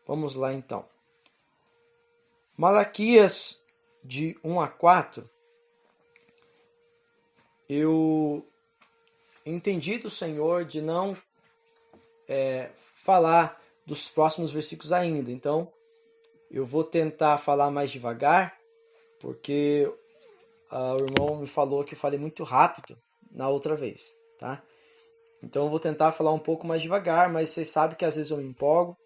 Vamos lá então. Malaquias de 1 a 4, eu entendi do Senhor de não falar dos próximos versículos ainda. Então, eu vou tentar falar mais devagar, porque o irmão me falou que eu falei muito rápido na outra vez, tá? Então, eu vou tentar falar um pouco mais devagar, mas vocês sabem que às vezes eu me empolgo,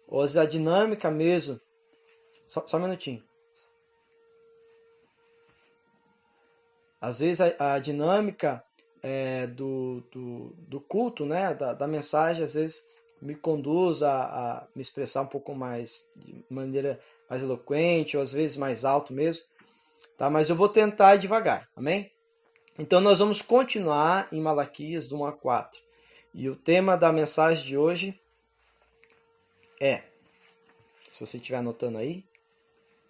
ou às vezes a dinâmica mesmo... Só um minutinho. Às vezes a dinâmica do culto, né, da mensagem, às vezes me conduz a me expressar um pouco mais, de maneira mais eloquente, ou às vezes mais alto mesmo, tá? Mas eu vou tentar ir devagar, amém? Então nós vamos continuar em Malaquias do 1 a 4. E o tema da mensagem de hoje é, se você estiver anotando aí,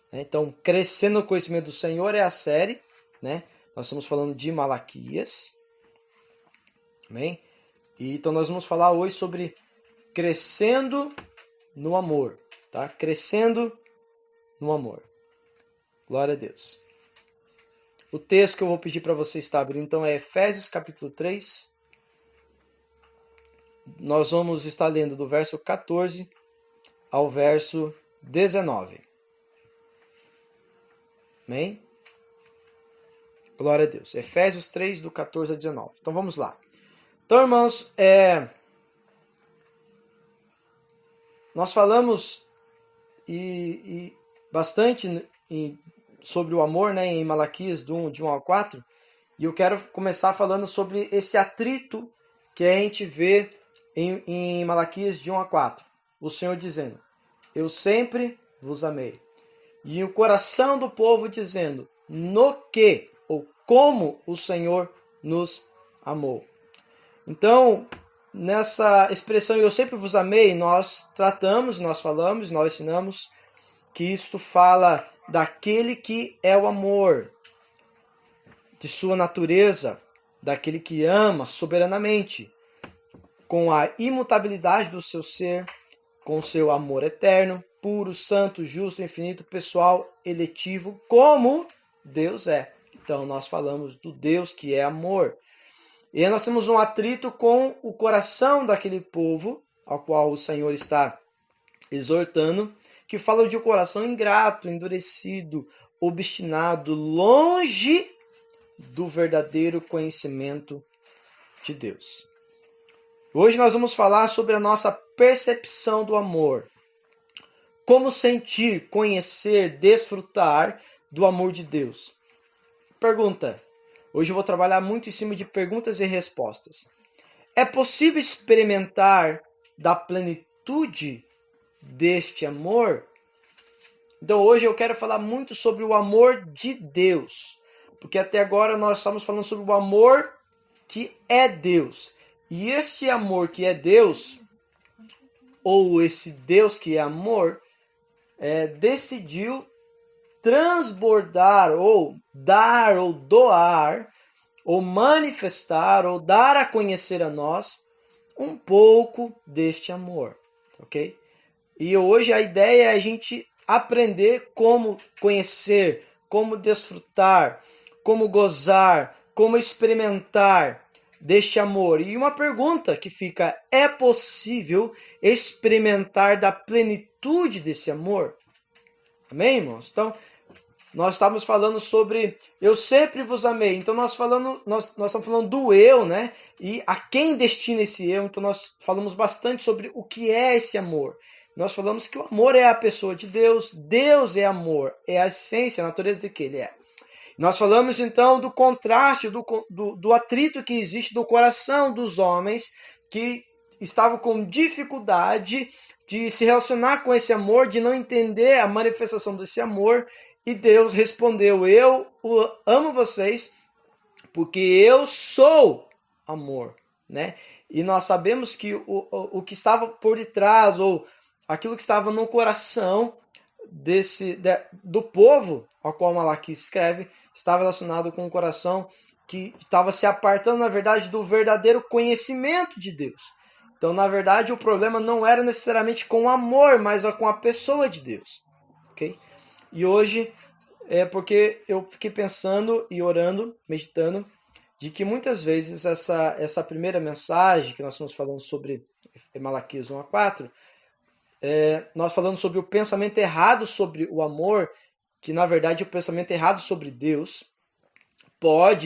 né, então, Crescendo no Conhecimento do Senhor é a série, né? Nós estamos falando de Malaquias, amém? E então nós vamos falar hoje sobre crescendo no amor, tá? Crescendo no amor. Glória a Deus. O texto que eu vou pedir para você estar abrindo, então, é Efésios capítulo 3. Nós vamos estar lendo do verso 14 ao verso 19. Amém? Glória a Deus. Efésios 3, do 14 a 19. Então vamos lá. Então, irmãos, nós falamos bastante sobre o amor, né, em Malaquias de 1 ao 4, e eu quero começar falando sobre esse atrito que a gente vê em Malaquias de 1 a 4. O Senhor dizendo, eu sempre vos amei. E o coração do povo dizendo, no que ou como o Senhor nos amou. Então, nessa expressão eu sempre vos amei, nós tratamos, nós falamos, nós ensinamos que isto fala daquele que é o amor, de sua natureza, daquele que ama soberanamente, com a imutabilidade do seu ser, com o seu amor eterno, puro, santo, justo, infinito, pessoal, eletivo, como Deus é. Então, nós falamos do Deus que é amor. E aí nós temos um atrito com o coração daquele povo, ao qual o Senhor está exortando, que fala de um coração ingrato, endurecido, obstinado, longe do verdadeiro conhecimento de Deus. Hoje nós vamos falar sobre a nossa percepção do amor. Como sentir, conhecer, desfrutar do amor de Deus? Pergunta. Hoje eu vou trabalhar muito em cima de perguntas e respostas. É possível experimentar da plenitude deste amor? Então hoje eu quero falar muito sobre o amor de Deus. Porque até agora nós estamos falando sobre o amor que é Deus. E este amor que é Deus, ou esse Deus que é amor, decidiu transbordar, ou dar, ou doar, ou manifestar, ou dar a conhecer a nós um pouco deste amor, ok? E hoje a ideia é a gente aprender como conhecer, como desfrutar, como gozar, como experimentar deste amor. E uma pergunta que fica, é possível experimentar da plenitude desse amor? Amém, irmãos? Então, nós estávamos falando sobre eu sempre vos amei. Então, nós estamos falando do eu, né? E a quem destina esse eu. Então, nós falamos bastante sobre o que é esse amor. Nós falamos que o amor é a pessoa de Deus. Deus é amor. É a essência, a natureza de que ele é. Nós falamos, então, do contraste, do atrito que existe do coração dos homens que estavam com dificuldade de se relacionar com esse amor, de não entender a manifestação desse amor. E Deus respondeu, eu amo vocês porque eu sou amor, né? E nós sabemos que o que estava por detrás, ou aquilo que estava no coração do povo ao qual Malaquias escreve, estava relacionado com o coração que estava se apartando, na verdade, do verdadeiro conhecimento de Deus. Então, na verdade, o problema não era necessariamente com o amor, mas com a pessoa de Deus. Ok? E hoje é porque eu fiquei pensando e orando, meditando, de que muitas vezes essa primeira mensagem que nós estamos falando sobre Malaquias 1 a 4, nós falamos sobre o pensamento errado sobre o amor, que na verdade o pensamento errado sobre Deus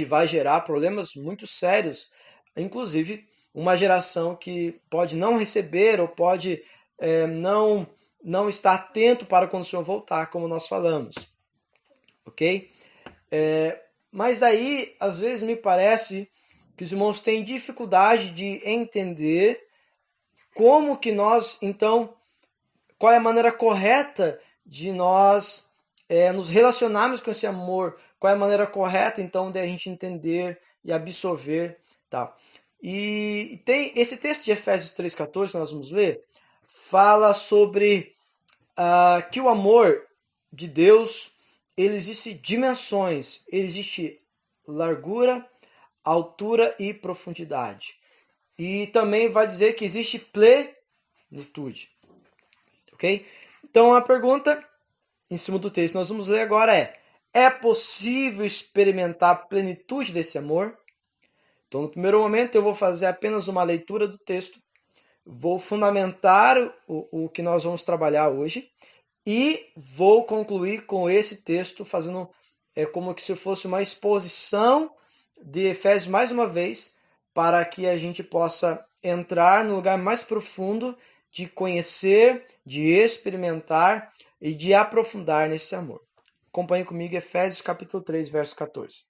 vai gerar problemas muito sérios, inclusive uma geração que pode não receber ou pode não estar atento para quando o Senhor voltar, como nós falamos. Ok? Mas daí, às vezes, me parece que os irmãos têm dificuldade de entender como que nós, então, qual é a maneira correta de nós nos relacionarmos com esse amor, qual é a maneira correta, então, de a gente entender e absorver. Tá? E tem esse texto de Efésios 3,14 que nós vamos ler, fala sobre que o amor de Deus, ele existe dimensões, ele existe largura, altura e profundidade. E também vai dizer que existe plenitude. Ok? Então a pergunta em cima do texto que nós vamos ler agora é possível experimentar a plenitude desse amor? Então no primeiro momento eu vou fazer apenas uma leitura do texto, vou fundamentar o que nós vamos trabalhar hoje e vou concluir com esse texto fazendo como que se fosse uma exposição de Efésios mais uma vez, para que a gente possa entrar no lugar mais profundo de conhecer, de experimentar e de aprofundar nesse amor. Acompanhe comigo Efésios capítulo 3, verso 14.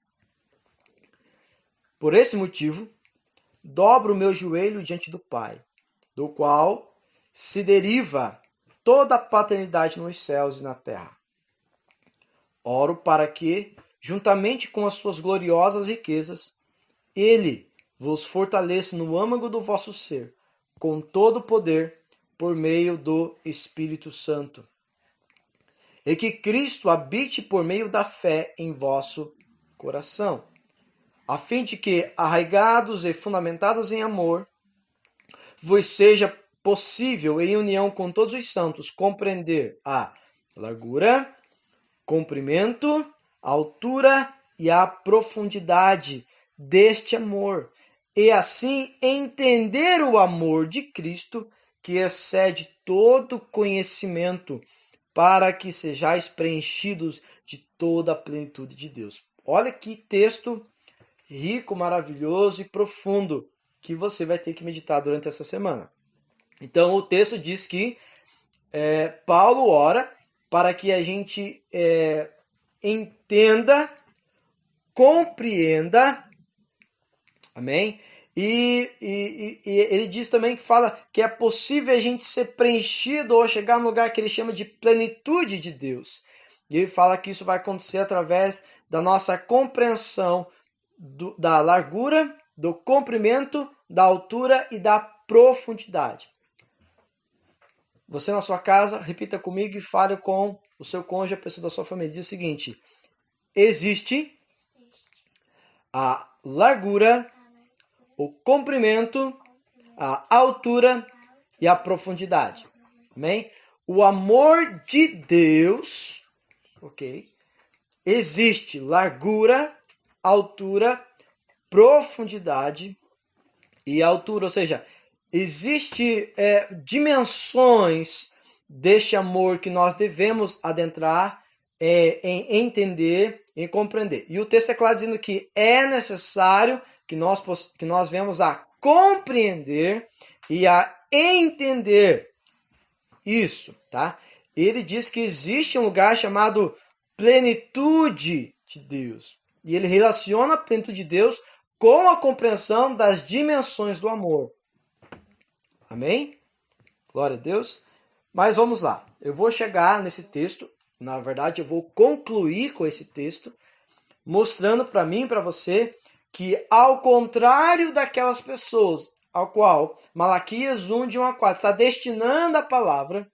Por esse motivo, dobro o meu joelho diante do Pai, do qual se deriva toda a paternidade nos céus e na terra. Oro para que, juntamente com as suas gloriosas riquezas, Ele vos fortaleça no âmago do vosso ser, com todo o poder, por meio do Espírito Santo. E que Cristo habite por meio da fé em vosso coração, a fim de que, arraigados e fundamentados em amor, vos seja possível, em união com todos os santos, compreender a largura, comprimento, altura e a profundidade deste amor, e assim entender o amor de Cristo, que excede todo conhecimento, para que sejais preenchidos de toda a plenitude de Deus. Olha que texto rico, maravilhoso e profundo que você vai ter que meditar durante essa semana. Então o texto diz que Paulo ora para que a gente entenda, compreenda, amém? E ele diz também que fala que é possível a gente ser preenchido ou chegar no lugar que ele chama de plenitude de Deus. E ele fala que isso vai acontecer através da nossa compreensão da largura, do comprimento, da altura e da profundidade. Você na sua casa, repita comigo e fale com o seu cônjuge, a pessoa da sua família. Diz o seguinte: existe a largura, o comprimento, a altura e a profundidade. Amém? O amor de Deus, ok? Existe largura, altura, profundidade e altura, ou seja, existe dimensões deste amor que nós devemos adentrar em entender, em compreender. E o texto é claro dizendo que é necessário que nós venhamos a compreender e a entender isso, tá? Ele diz que existe um lugar chamado plenitude de Deus. E ele relaciona a plenitude de Deus com a compreensão das dimensões do amor. Amém? Glória a Deus. Mas vamos lá. Eu vou chegar nesse texto. Na verdade, eu vou concluir com esse texto, mostrando para mim e para você que, ao contrário daquelas pessoas ao qual Malaquias 1, de 1 a 4 está destinando a palavra,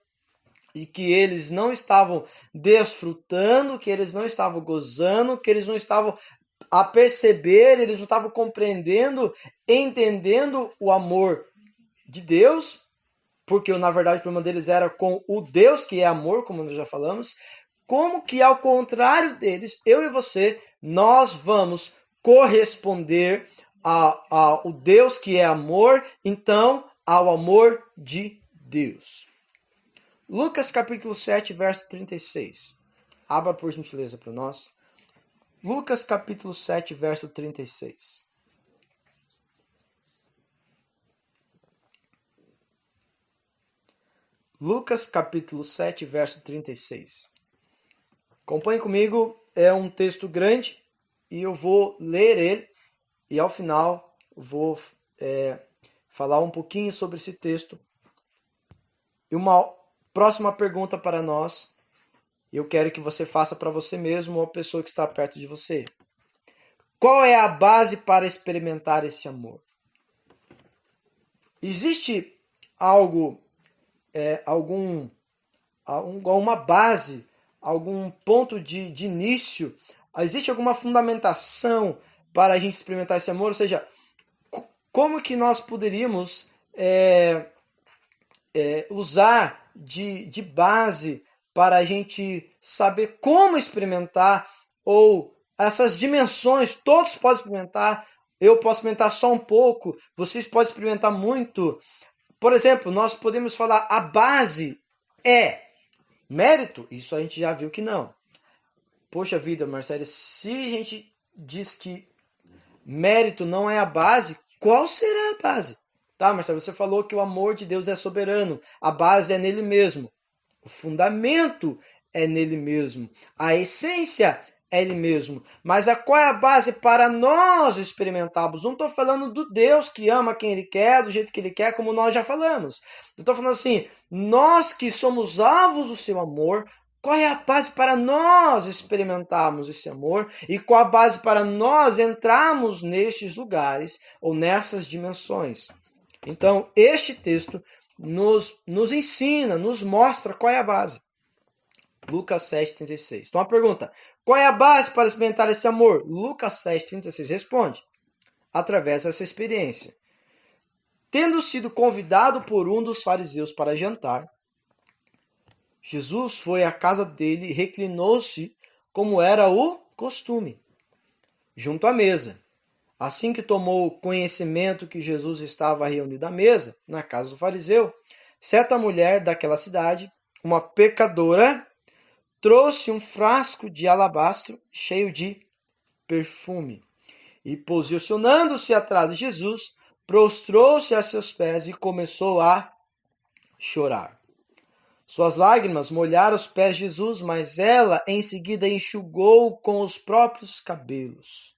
e que eles não estavam desfrutando, que eles não estavam gozando, que eles não estavam a perceber, eles não estavam compreendendo, entendendo o amor de Deus, porque na verdade o problema deles era com o Deus que é amor, como nós já falamos, como que ao contrário deles, eu e você, nós vamos corresponder ao Deus que é amor, então ao amor de Deus. Lucas capítulo 7, verso 36. Abra por gentileza para nós. Lucas capítulo 7, verso 36. Lucas capítulo 7, verso 36. Acompanhe comigo, é um texto grande e eu vou ler ele e ao final vou falar um pouquinho sobre esse texto. E uma próxima pergunta para nós, eu quero que você faça para você mesmo ou a pessoa que está perto de você. Qual é a base para experimentar esse amor? Existe algo, alguma base, algum ponto de início? Existe alguma fundamentação para a gente experimentar esse amor? Ou seja, como que nós poderíamos usar de base para a gente saber como experimentar, ou essas dimensões, todos podem experimentar, eu posso experimentar só um pouco, vocês podem experimentar muito. Por exemplo, nós podemos falar a base é mérito? Isso a gente já viu que não. Poxa vida, Marcelo, se a gente diz que mérito não é a base, qual será a base? Tá, Marcelo, você falou que o amor de Deus é soberano, a base é nele mesmo, o fundamento é nele mesmo, a essência é ele mesmo. Mas qual é a base para nós experimentarmos? Não estou falando do Deus que ama quem ele quer, do jeito que ele quer, como nós já falamos. Eu estou falando assim, nós que somos alvos do seu amor, qual é a base para nós experimentarmos esse amor e qual a base para nós entrarmos nestes lugares ou nessas dimensões? Então, este texto nos ensina, nos mostra qual é a base. Lucas 7,36. Então, a pergunta, qual é a base para experimentar esse amor? Lucas 7,36 responde, através dessa experiência. Tendo sido convidado por um dos fariseus para jantar, Jesus foi à casa dele e reclinou-se como era o costume, junto à mesa. Assim que tomou conhecimento que Jesus estava reunido à mesa, na casa do fariseu, certa mulher daquela cidade, uma pecadora, trouxe um frasco de alabastro cheio de perfume e, posicionando-se atrás de Jesus, prostrou-se a seus pés e começou a chorar. Suas lágrimas molharam os pés de Jesus, mas ela em seguida enxugou com os próprios cabelos.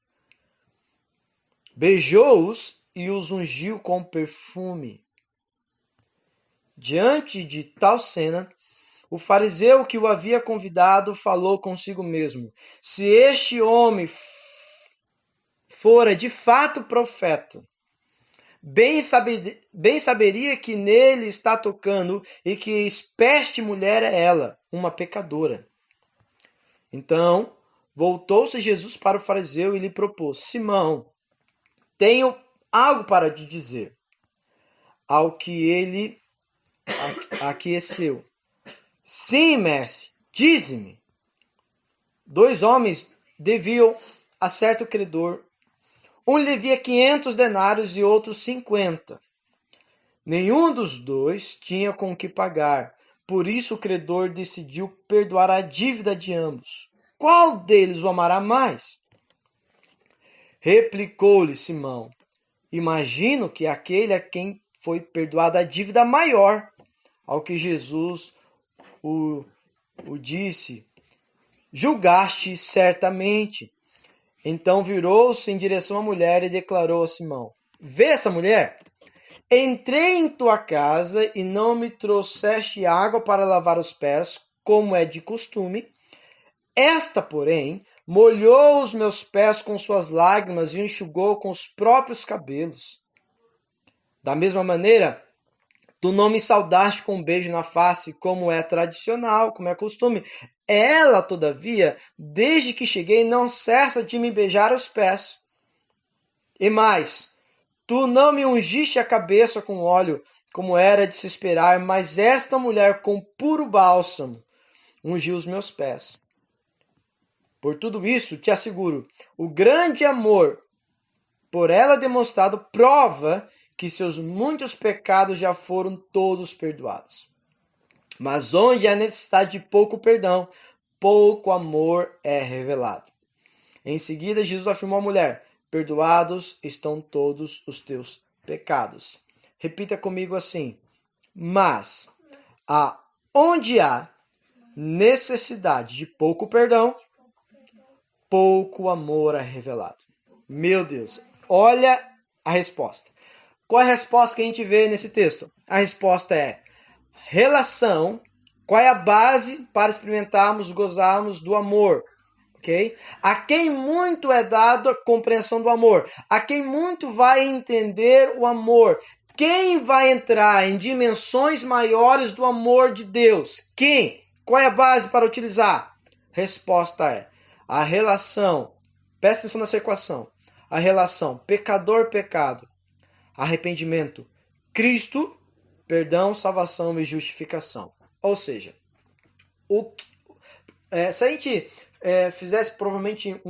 Beijou-os e os ungiu com perfume. Diante de tal cena, o fariseu que o havia convidado falou consigo mesmo: se este homem fora de fato profeta, bem saberia que nele está tocando e que espécie mulher é ela, uma pecadora. Então, voltou-se Jesus para o fariseu e lhe propôs: Simão, tenho algo para te dizer. Ao que ele aqueceu. Sim, mestre, dize-me. 2 homens deviam a certo credor. Um lhe devia 500 denários e outro 50. Nenhum dos dois tinha com que pagar. Por isso o credor decidiu perdoar a dívida de ambos. Qual deles o amará mais? Replicou-lhe Simão. Imagino que aquele a quem foi perdoada a dívida maior. Ao que Jesus o disse: julgaste certamente. Então virou-se em direção à mulher e declarou a Simão: vê essa mulher? Entrei em tua casa e não me trouxeste água para lavar os pés, como é de costume. Esta, porém, molhou os meus pés com suas lágrimas e enxugou com os próprios cabelos. Da mesma maneira, tu não me saudaste com um beijo na face, como é tradicional, como é costume. Ela, todavia, desde que cheguei, não cessa de me beijar os pés. E mais, Tu não me ungiste a cabeça com óleo, como era de se esperar, mas esta mulher com puro bálsamo ungiu os meus pés. Por tudo isso, te asseguro, o grande amor por ela demonstrado prova que seus muitos pecados já foram todos perdoados. Mas onde há necessidade de pouco perdão, pouco amor é revelado. Em seguida, Jesus afirmou à mulher: perdoados estão todos os teus pecados. Repita comigo assim: mas onde há necessidade de pouco perdão, pouco amor é revelado. Meu Deus, olha a resposta. Qual é a resposta que a gente vê nesse texto? A resposta é relação. Qual é a base para experimentarmos, gozarmos do amor? Okay? A quem muito é dado a compreensão do amor. A quem muito vai entender o amor. Quem vai entrar em dimensões maiores do amor de Deus? Quem? Qual é a base para utilizar? Resposta é a relação. Presta atenção nessa equação. A relação pecador-pecado. Arrependimento. Cristo, perdão, salvação e justificação. Ou seja, se a gente fizesse provavelmente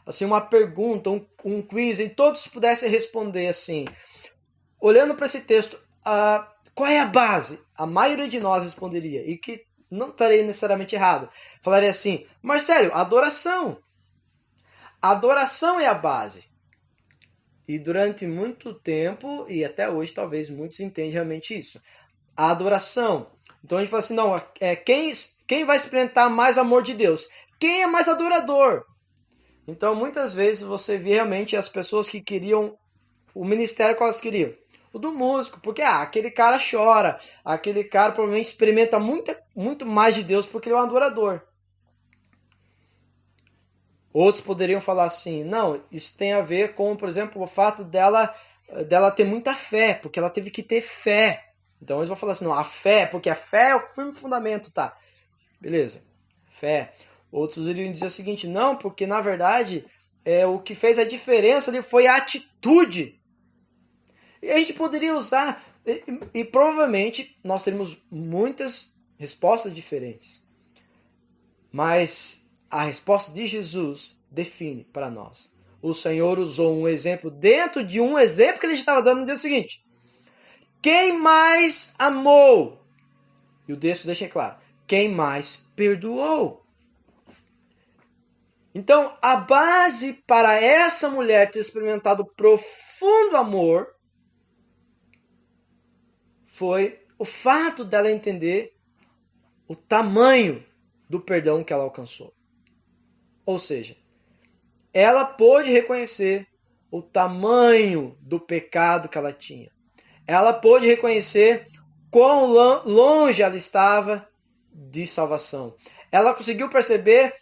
assim, uma pergunta, um quiz, e todos pudessem responder assim, olhando para esse texto, qual é a base? A maioria de nós responderia, e que não estaria necessariamente errado. Falaria assim: Marcelo, adoração. Adoração é a base. E durante muito tempo, e até hoje talvez muitos entendem realmente isso. A adoração. Então a gente fala assim, não, quem vai experimentar mais amor de Deus? Quem é mais adorador? Então muitas vezes você vê realmente as pessoas que queriam o ministério que elas queriam. O do músico, porque aquele cara chora, aquele cara provavelmente experimenta muito mais de Deus porque ele é um adorador. Outros poderiam falar assim, não, isso tem a ver com, por exemplo, o fato dela ter muita fé, porque ela teve que ter fé. Então eles vão falar assim, não, a fé, porque a fé é o firme fundamento, tá? Beleza, fé. Outros iriam dizer o seguinte, não, porque na verdade o que fez a diferença ali foi a atitude. E a gente poderia usar, e provavelmente nós teríamos muitas respostas diferentes. Mas a resposta de Jesus define para nós. O Senhor usou um exemplo dentro de um exemplo que ele estava dando no dia seguinte. Quem mais amou? E o texto deixa claro. Quem mais perdoou? Então, a base para essa mulher ter experimentado profundo amor foi o fato dela entender o tamanho do perdão que ela alcançou. Ou seja, ela pôde reconhecer o tamanho do pecado que ela tinha. Ela pôde reconhecer quão longe ela estava de salvação. Ela conseguiu perceber,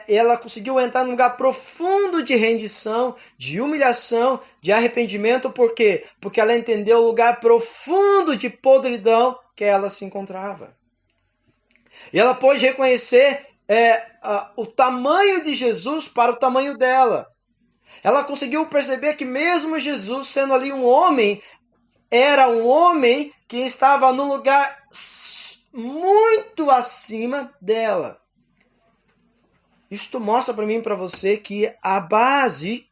ela conseguiu entrar num lugar profundo de rendição, de humilhação, de arrependimento. Por quê? Porque ela entendeu o lugar profundo de podridão que ela se encontrava. E ela pôde reconhecer o tamanho de Jesus para o tamanho dela. Ela conseguiu perceber que mesmo Jesus sendo ali um homem, era um homem que estava num lugar muito acima dela. Isto mostra para mim e para você que a base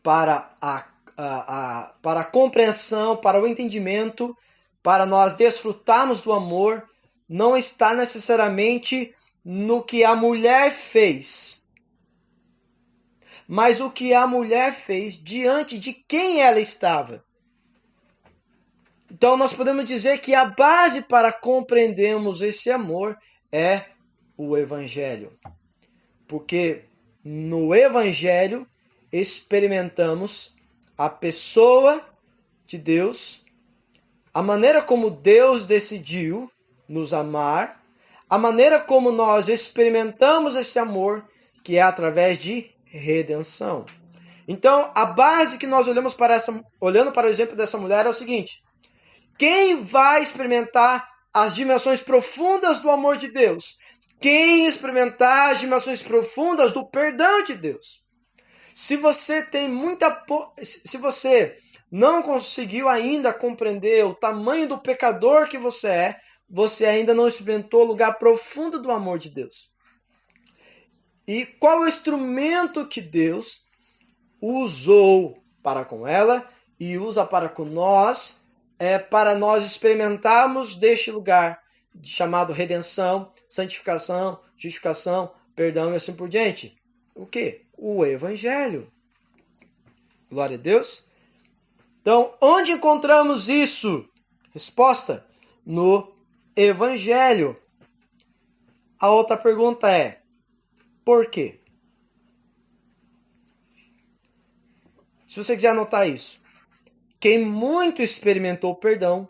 para a compreensão, para o entendimento, para nós desfrutarmos do amor, não está necessariamente no que a mulher fez, mas o que a mulher fez diante de quem ela estava. Então nós podemos dizer que a base para compreendermos esse amor é o Evangelho. Porque no Evangelho experimentamos a pessoa de Deus, a maneira como Deus decidiu nos amar, a maneira como nós experimentamos esse amor, que é através de redenção. Então, a base que nós olhando para o exemplo dessa mulher é o seguinte: quem vai experimentar as dimensões profundas do amor de Deus? Quem experimentar as dimensões profundas do perdão de Deus? Se você tem se você não conseguiu ainda compreender o tamanho do pecador que você ainda não experimentou o lugar profundo do amor de Deus. E qual o instrumento que Deus usou para com ela e usa para com nós, para nós experimentarmos deste lugar chamado redenção, santificação, justificação, perdão e assim por diante. O quê? O Evangelho. Glória a Deus. Então, onde encontramos isso? Resposta: no Evangelho. A outra pergunta é: por quê? Se você quiser anotar isso. Quem muito experimentou o perdão,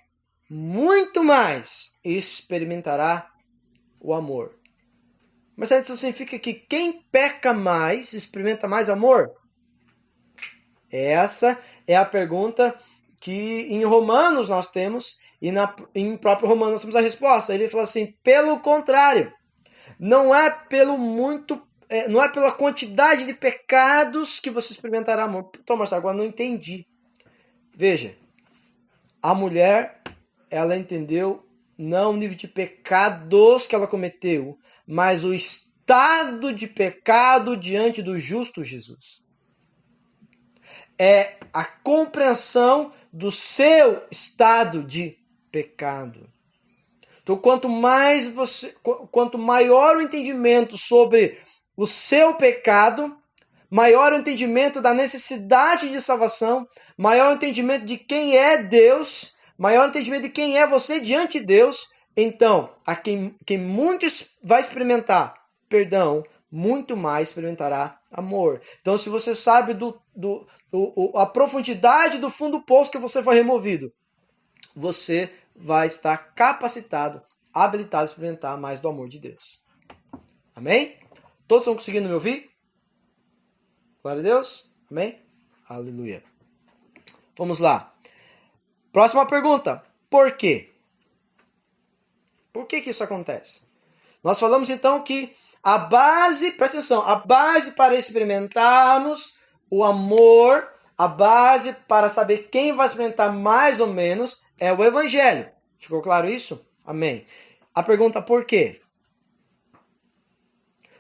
muito mais experimentará o amor. Mas isso significa que quem peca mais, experimenta mais amor? Essa é a pergunta que em Romanos nós temos, e em próprio Romanos nós temos a resposta. Ele fala assim: pelo contrário, não é não é pela quantidade de pecados que você experimentará amor. Então, Marcelo, agora não entendi. Veja, a mulher, ela entendeu não o nível de pecados que ela cometeu, mas o estado de pecado diante do justo Jesus. É a compreensão do seu estado de pecado. Então, quanto maior o entendimento sobre o seu pecado, maior o entendimento da necessidade de salvação, maior o entendimento de quem é Deus, maior o entendimento de quem é você diante de Deus, então, quem muito vai experimentar perdão, muito mais experimentará amor. Então, se você sabe a profundidade do fundo do poço que você foi removido, você vai estar capacitado, habilitado a experimentar mais do amor de Deus. Amém? Todos estão conseguindo me ouvir? Glória a Deus. Amém? Aleluia. Vamos lá. Próxima pergunta. Por quê? Por que isso acontece? Nós falamos então que a base, presta atenção, a base para experimentarmos o amor, a base para saber quem vai experimentar mais ou menos é o Evangelho. Ficou claro isso? Amém. A pergunta por quê?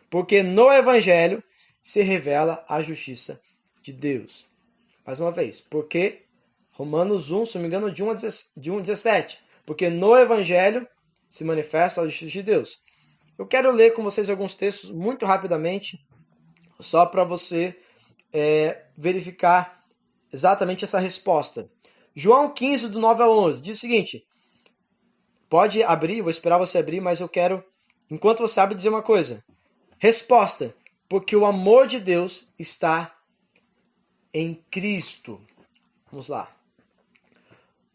Porque no Evangelho se revela a justiça de Deus. Mais uma vez, porque Romanos 1, se não me engano, de 1 a 17. Porque no Evangelho se manifesta a justiça de Deus. Eu quero ler com vocês alguns textos muito rapidamente, só para você verificar exatamente essa resposta. João 15, do 9 a 11, diz o seguinte: pode abrir, vou esperar você abrir, mas eu quero, enquanto você abre, dizer uma coisa. Resposta: porque o amor de Deus está em Cristo. Vamos lá.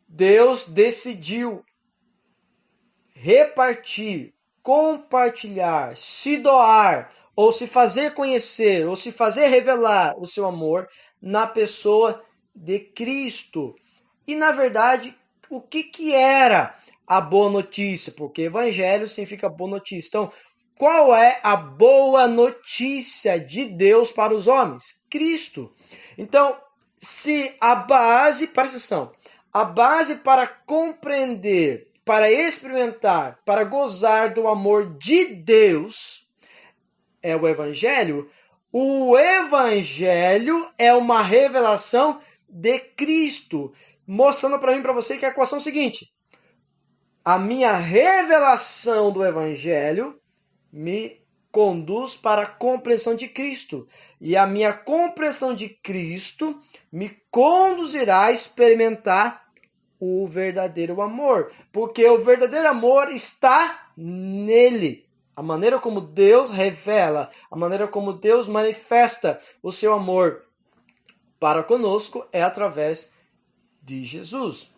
Deus decidiu repartir, compartilhar, se doar, ou se fazer conhecer, ou se fazer revelar o seu amor na pessoa de Cristo. E, na verdade, o que era a boa notícia? Porque evangelho significa boa notícia. Então, qual é a boa notícia de Deus para os homens? Cristo. Então, se a base, presta atenção, a base para compreender, para experimentar, para gozar do amor de Deus é o Evangelho é uma revelação de Cristo, mostrando para mim e para você que a equação é a seguinte: a minha revelação do Evangelho me conduz para a compreensão de Cristo. E a minha compreensão de Cristo me conduzirá a experimentar o verdadeiro amor. Porque o verdadeiro amor está nele. A maneira como Deus revela, a maneira como Deus manifesta o seu amor para conosco é através de Jesus.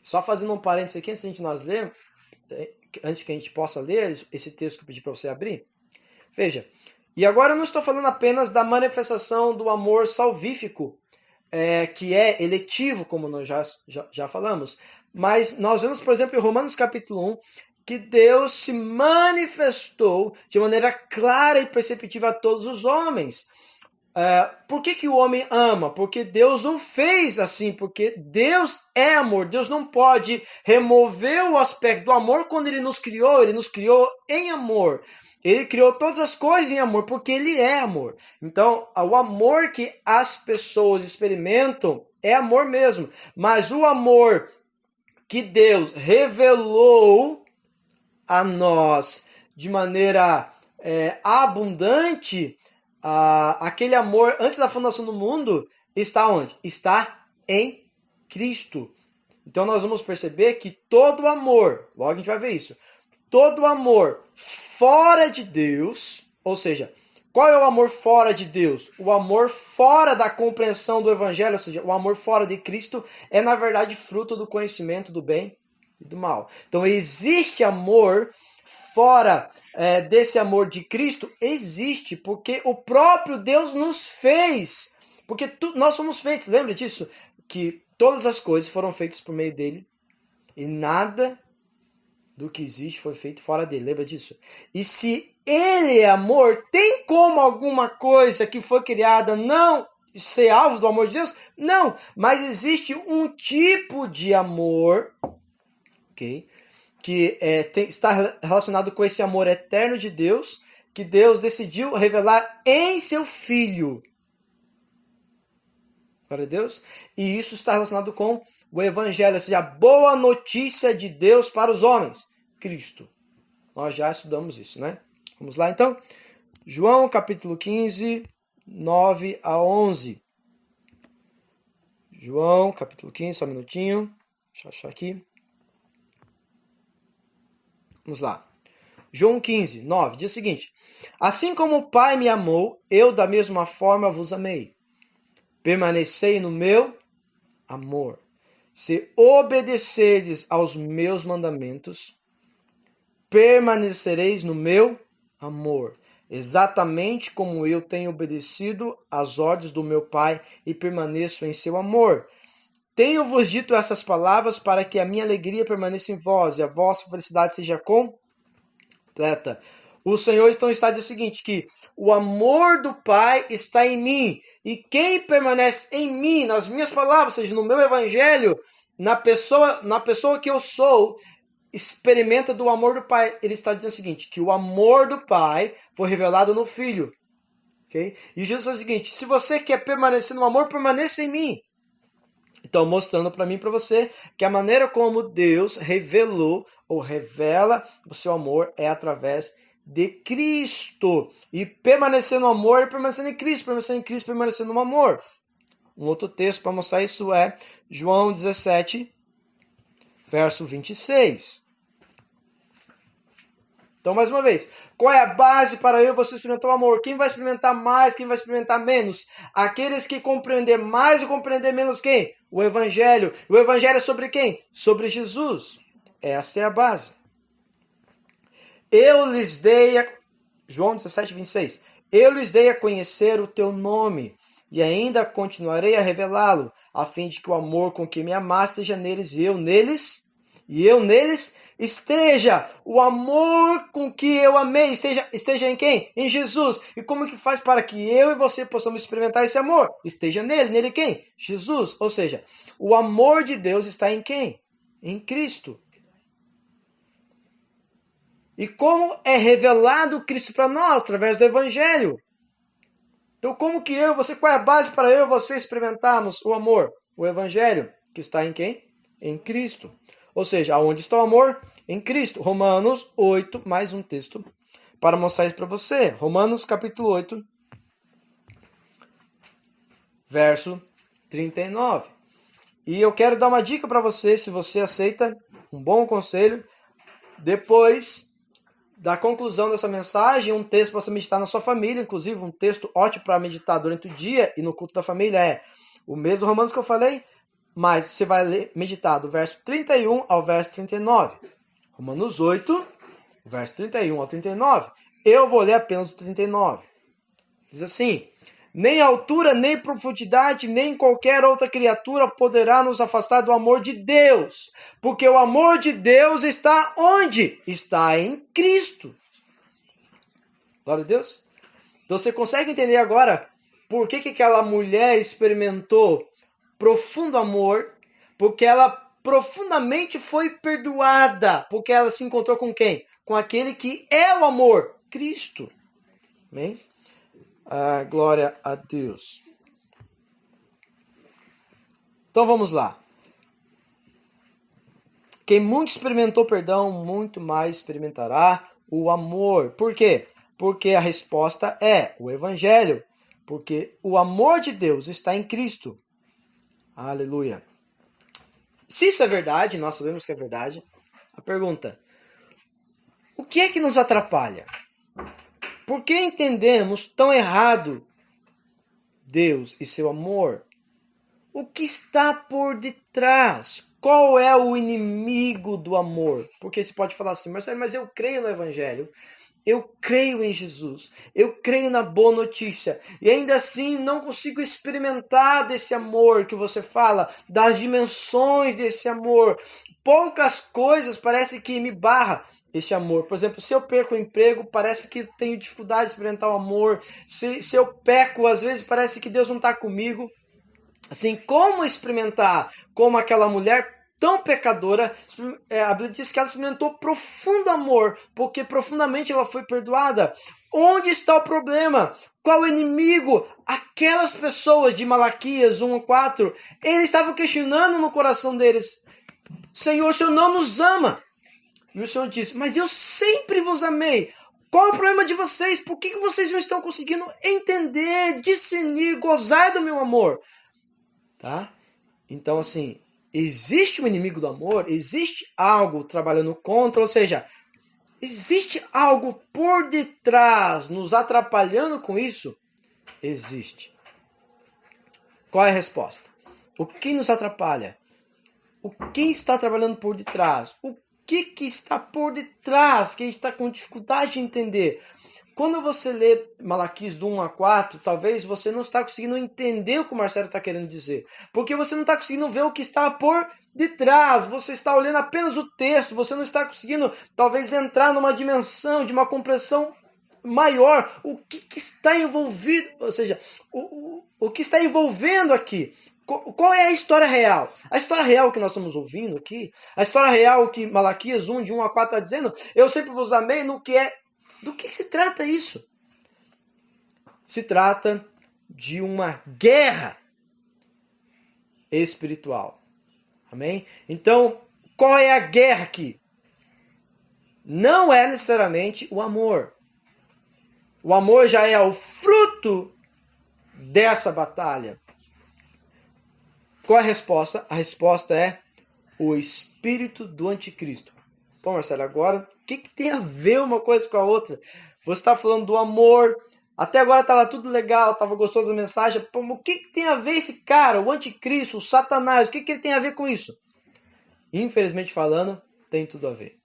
Só fazendo um parênteses aqui, antes de nós lermos, antes que a gente possa ler esse texto que eu pedi para você abrir. Veja, e agora eu não estou falando apenas da manifestação do amor salvífico, que é eletivo, como nós já falamos, mas nós vemos, por exemplo, em Romanos capítulo 1, que Deus se manifestou de maneira clara e perceptível a todos os homens. por que o homem ama? Porque Deus o fez assim, porque Deus é amor. Deus não pode remover o aspecto do amor quando ele nos criou em amor. Ele criou todas as coisas em amor, porque ele é amor. Então, o amor que as pessoas experimentam é amor mesmo. Mas o amor que Deus revelou a nós de maneira abundante, aquele amor antes da fundação do mundo está onde? Está em Cristo. Então nós vamos perceber que todo amor, logo a gente vai ver isso, todo amor fora de Deus, ou seja, qual é o amor fora de Deus? O amor fora da compreensão do Evangelho, ou seja, o amor fora de Cristo é na verdade fruto do conhecimento do bem e do mal. Então existe amor fora desse amor de Cristo? Existe, porque o próprio Deus nos fez. Porque nós somos feitos, lembra disso? Que todas as coisas foram feitas por meio dele e nada do que existe foi feito fora dele, lembra disso? E se ele é amor, tem como alguma coisa que foi criada não ser alvo do amor de Deus? Não, mas existe um tipo de amor, ok? Que está relacionado com esse amor eterno de Deus, que Deus decidiu revelar em seu Filho. Glória a Deus. E isso está relacionado com o Evangelho, ou seja, a boa notícia de Deus para os homens. Cristo. Nós já estudamos isso, né? Vamos lá, então. João, capítulo 15, 9 a 11. João, capítulo 15, só um minutinho. Deixa eu achar aqui. Vamos lá. João 15, 9, diz o seguinte: assim como o Pai me amou, eu da mesma forma vos amei. Permanecei no meu amor. Se obedecerdes aos meus mandamentos, permanecereis no meu amor, exatamente como eu tenho obedecido às ordens do meu Pai e permaneço em seu amor. Tenho-vos dito essas palavras para que a minha alegria permaneça em vós e a vossa felicidade seja completa. O Senhor então está dizendo o seguinte, que o amor do Pai está em mim, e quem permanece em mim, nas minhas palavras, ou seja, no meu evangelho, na pessoa que eu sou, experimenta do amor do Pai. Ele está dizendo o seguinte, que o amor do Pai foi revelado no Filho. Okay? E Jesus diz o seguinte, se você quer permanecer no amor, permaneça em mim. Então, mostrando para mim e para você que a maneira como Deus revelou ou revela o seu amor é através de Cristo. E permanecer no amor é permanecer em Cristo, permanecer no amor. Um outro texto para mostrar isso é João 17, verso 26. Então, mais uma vez, qual é a base para eu e você experimentar o amor? Quem vai experimentar mais, quem vai experimentar menos? Aqueles que compreender mais ou compreender menos quem? O Evangelho. O Evangelho é sobre quem? Sobre Jesus. Esta é a base. Eu lhes dei a... João 17, 26. Eu lhes dei a conhecer o teu nome, e ainda continuarei a revelá-lo, a fim de que o amor com que me amaste esteja neles, e eu neles esteja. O amor com que eu amei esteja em quem? Em Jesus. E como que faz para que eu e você possamos experimentar esse amor? Esteja nele. Nele quem? Jesus. Ou seja, o amor de Deus está em quem? Em Cristo. E como é revelado Cristo para nós? Através do Evangelho. Então, como que eu e você, qual é a base para eu e você experimentarmos o amor? O Evangelho, que está em quem? Em Cristo. Ou seja, aonde está o amor? Em Cristo. Romanos 8, mais um texto para mostrar isso para você. Romanos capítulo 8, verso 39. E eu quero dar uma dica para você, se você aceita um bom conselho, depois da conclusão dessa mensagem, um texto para você meditar na sua família, inclusive um texto ótimo para meditar durante o dia e no culto da família é o mesmo Romanos que eu falei, mas você vai meditar do verso 31 ao verso 39. Romanos 8, verso 31 ao 39. Eu vou ler apenas o 39. Diz assim: nem altura, nem profundidade, nem qualquer outra criatura poderá nos afastar do amor de Deus. Porque o amor de Deus está onde? Está em Cristo. Glória a Deus. Então você consegue entender agora por que aquela mulher experimentou profundo amor? Porque ela profundamente foi perdoada, porque ela se encontrou com quem? Com aquele que é o amor, Cristo. Amém? Glória a Deus. Então vamos lá. Quem muito experimentou perdão, muito mais experimentará o amor. Por quê? Porque a resposta é o Evangelho. Porque o amor de Deus está em Cristo. Aleluia. Se isso é verdade, nós sabemos que é verdade, a pergunta: o que é que nos atrapalha? Por que entendemos tão errado Deus e seu amor? O que está por detrás? Qual é o inimigo do amor? Porque você pode falar assim, Marcelo, mas eu creio no Evangelho. Eu creio em Jesus. Eu creio na boa notícia. E ainda assim não consigo experimentar desse amor que você fala, das dimensões desse amor. Poucas coisas parece que me barra esse amor. Por exemplo, se eu perco o emprego, parece que tenho dificuldade de experimentar o amor. Se eu peco, às vezes parece que Deus não está comigo. Assim, como experimentar como aquela mulher tão pecadora, a Bíblia diz que ela experimentou profundo amor, porque profundamente ela foi perdoada. Onde está o problema? Qual o inimigo? Aquelas pessoas de Malaquias 1:4, eles estavam questionando no coração deles: Senhor, o Senhor não nos ama. E o Senhor disse: mas eu sempre vos amei. Qual é o problema de vocês? Por que vocês não estão conseguindo entender, discernir, gozar do meu amor? Tá? Então, assim, existe um inimigo do amor, existe algo trabalhando contra, ou seja, existe algo por detrás nos atrapalhando com isso? Existe. Qual é a resposta? O que nos atrapalha? O que está trabalhando por detrás? O que está por detrás que a gente está com dificuldade de entender? Quando você lê Malaquias 1:4, talvez você não está conseguindo entender o que o Marcelo está querendo dizer. Porque você não está conseguindo ver o que está por detrás. Você está olhando apenas o texto. Você não está conseguindo, talvez, entrar numa dimensão, de uma compreensão maior. O que está envolvido, ou seja, o que está envolvendo aqui. Qual é a história real? A história real que nós estamos ouvindo aqui, a história real que Malaquias 1, de 1-4 está dizendo, eu sempre vos amei no que é. Do que se trata isso? Se trata de uma guerra espiritual. Amém? Então, qual é a guerra aqui? Não é necessariamente o amor. O amor já é o fruto dessa batalha. Qual é a resposta? A resposta é o espírito do anticristo. Pô, Marcelo, agora o que tem a ver uma coisa com a outra? Você está falando do amor, até agora estava tudo legal, estava gostosa a mensagem. Pô, o que tem a ver esse cara, o anticristo, o Satanás, o que ele tem a ver com isso? Infelizmente falando, tem tudo a ver.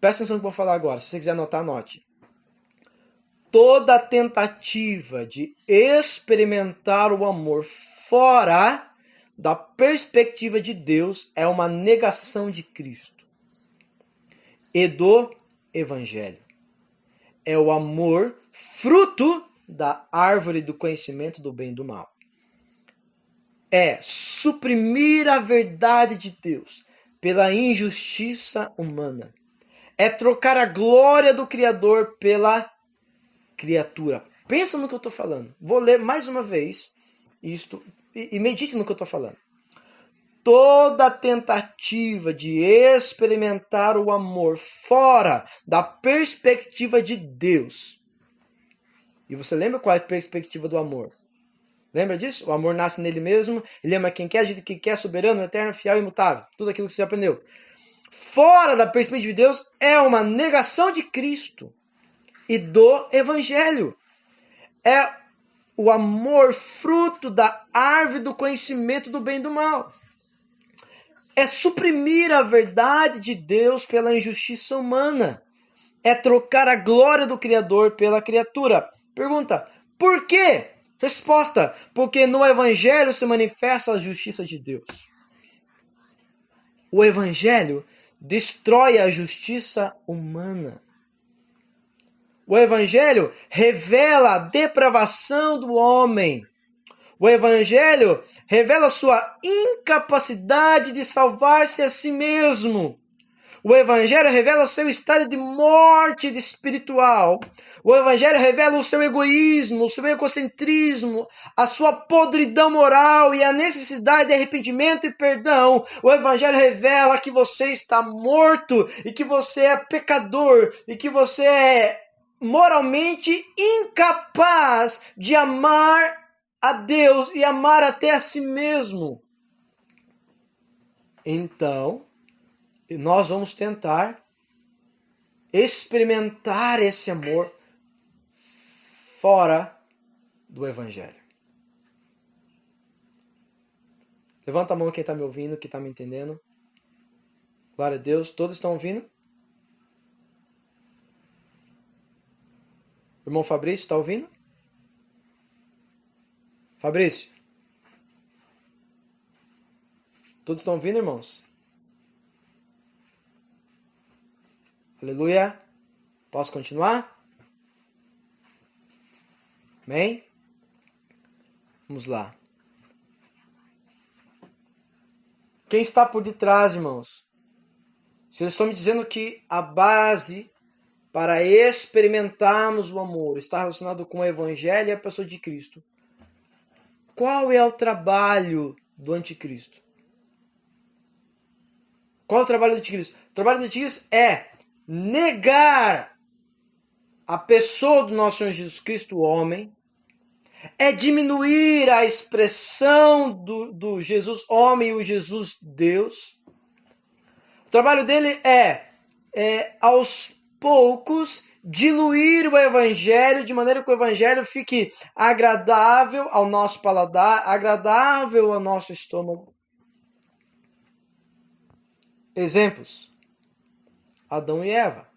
Presta atenção no que eu vou falar agora, se você quiser anotar, anote. Toda tentativa de experimentar o amor fora da perspectiva de Deus é uma negação de Cristo e do Evangelho. É o amor fruto da árvore do conhecimento do bem e do mal. É suprimir a verdade de Deus pela injustiça humana. É trocar a glória do Criador pela criatura. Pensa no que eu estou falando. Vou ler mais uma vez isto e medite no que eu estou falando. Toda tentativa de experimentar o amor fora da perspectiva de Deus. E você lembra qual é a perspectiva do amor? Lembra disso? O amor nasce nele mesmo, ele ama quem quer, agita quem quer, soberano, eterno, fiel e imutável. Tudo aquilo que você aprendeu. Fora da perspectiva de Deus é uma negação de Cristo e do Evangelho. É o amor fruto da árvore do conhecimento do bem e do mal. É suprimir a verdade de Deus pela injustiça humana. É trocar a glória do Criador pela criatura. Pergunta, por quê? Resposta, porque no Evangelho se manifesta a justiça de Deus. O Evangelho destrói a justiça humana. O Evangelho revela a depravação do homem. O Evangelho revela sua incapacidade de salvar-se a si mesmo. O Evangelho revela o seu estado de morte espiritual. O Evangelho revela o seu egoísmo, o seu egocentrismo, a sua podridão moral e a necessidade de arrependimento e perdão. O Evangelho revela que você está morto e que você é pecador e que você é moralmente incapaz de amar a Deus e amar até a si mesmo. Então, nós vamos tentar experimentar esse amor fora do Evangelho. Levanta a mão quem está me ouvindo, quem está me entendendo. Glória a Deus. Todos estão ouvindo? Irmão Fabrício, está ouvindo? Fabrício? Todos estão ouvindo, irmãos? Aleluia. Posso continuar? Amém? Vamos lá. Quem está por detrás, irmãos? Vocês estão me dizendo que a base para experimentarmos o amor está relacionado com o Evangelho e a pessoa de Cristo. Qual é o trabalho do anticristo? Qual é o trabalho do anticristo? O trabalho do anticristo é negar a pessoa do nosso Senhor Jesus Cristo, o homem, é diminuir a expressão do Jesus homem e o Jesus Deus. O trabalho dele é aos poucos, diluir o Evangelho de maneira que o Evangelho fique agradável ao nosso paladar, agradável ao nosso estômago. Exemplos. Adão e Eva.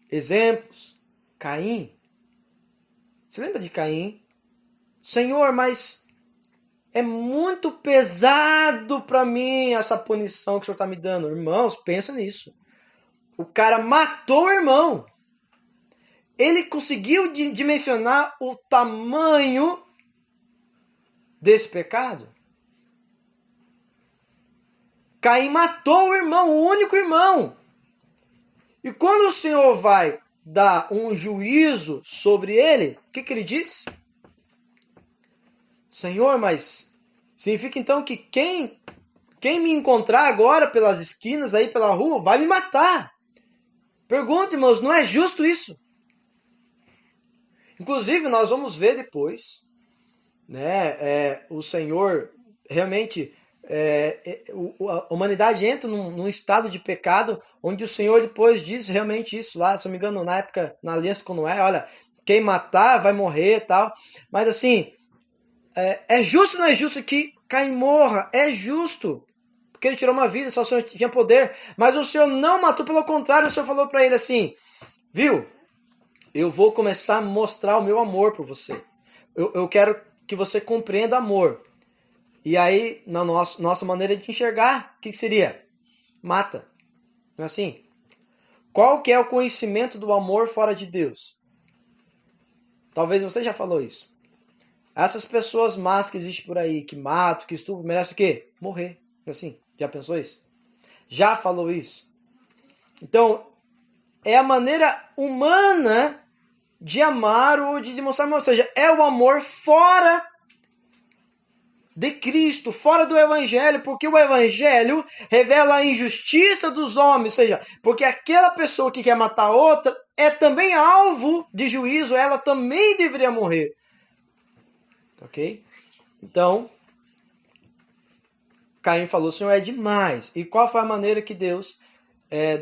Exemplos. Caim. Você lembra de Caim? Senhor, mas é muito pesado para mim essa punição que o Senhor está me dando. Irmãos, pensa nisso. O cara matou o irmão. Ele conseguiu dimensionar o tamanho desse pecado? Caim matou o irmão, o único irmão. E quando o Senhor vai dar um juízo sobre ele, o que ele diz? Senhor, mas significa então que quem me encontrar agora pelas esquinas, aí pela rua, vai me matar. Pergunta, irmãos, não é justo isso? Inclusive, nós vamos ver depois, né, o Senhor realmente... a humanidade entra num estado de pecado, onde o Senhor depois diz realmente isso lá, se não me engano, na época, na aliança com Noé, olha, quem matar vai morrer e tal. Mas assim, é justo ou não é justo que Caim morra? É justo, porque ele tirou uma vida, só o Senhor tinha poder, mas o Senhor não matou, pelo contrário, o Senhor falou para ele assim, viu, eu vou começar a mostrar o meu amor por você, eu quero que você compreenda amor. E aí, na nossa maneira de enxergar, o que seria? Mata. Não é assim? Qual que é o conhecimento do amor fora de Deus? Talvez você já falou isso. Essas pessoas más que existem por aí, que matam, que estupram, merecem o quê? Morrer. Não é assim? Já pensou isso? Já falou isso? Então, é a maneira humana de amar ou de demonstrar amor. Ou seja, é o amor fora de Cristo, fora do Evangelho, porque o Evangelho revela a injustiça dos homens, ou seja, porque aquela pessoa que quer matar outra é também alvo de juízo, ela também deveria morrer. Ok? Então, Caim falou, Senhor, é demais. E qual foi a maneira que Deus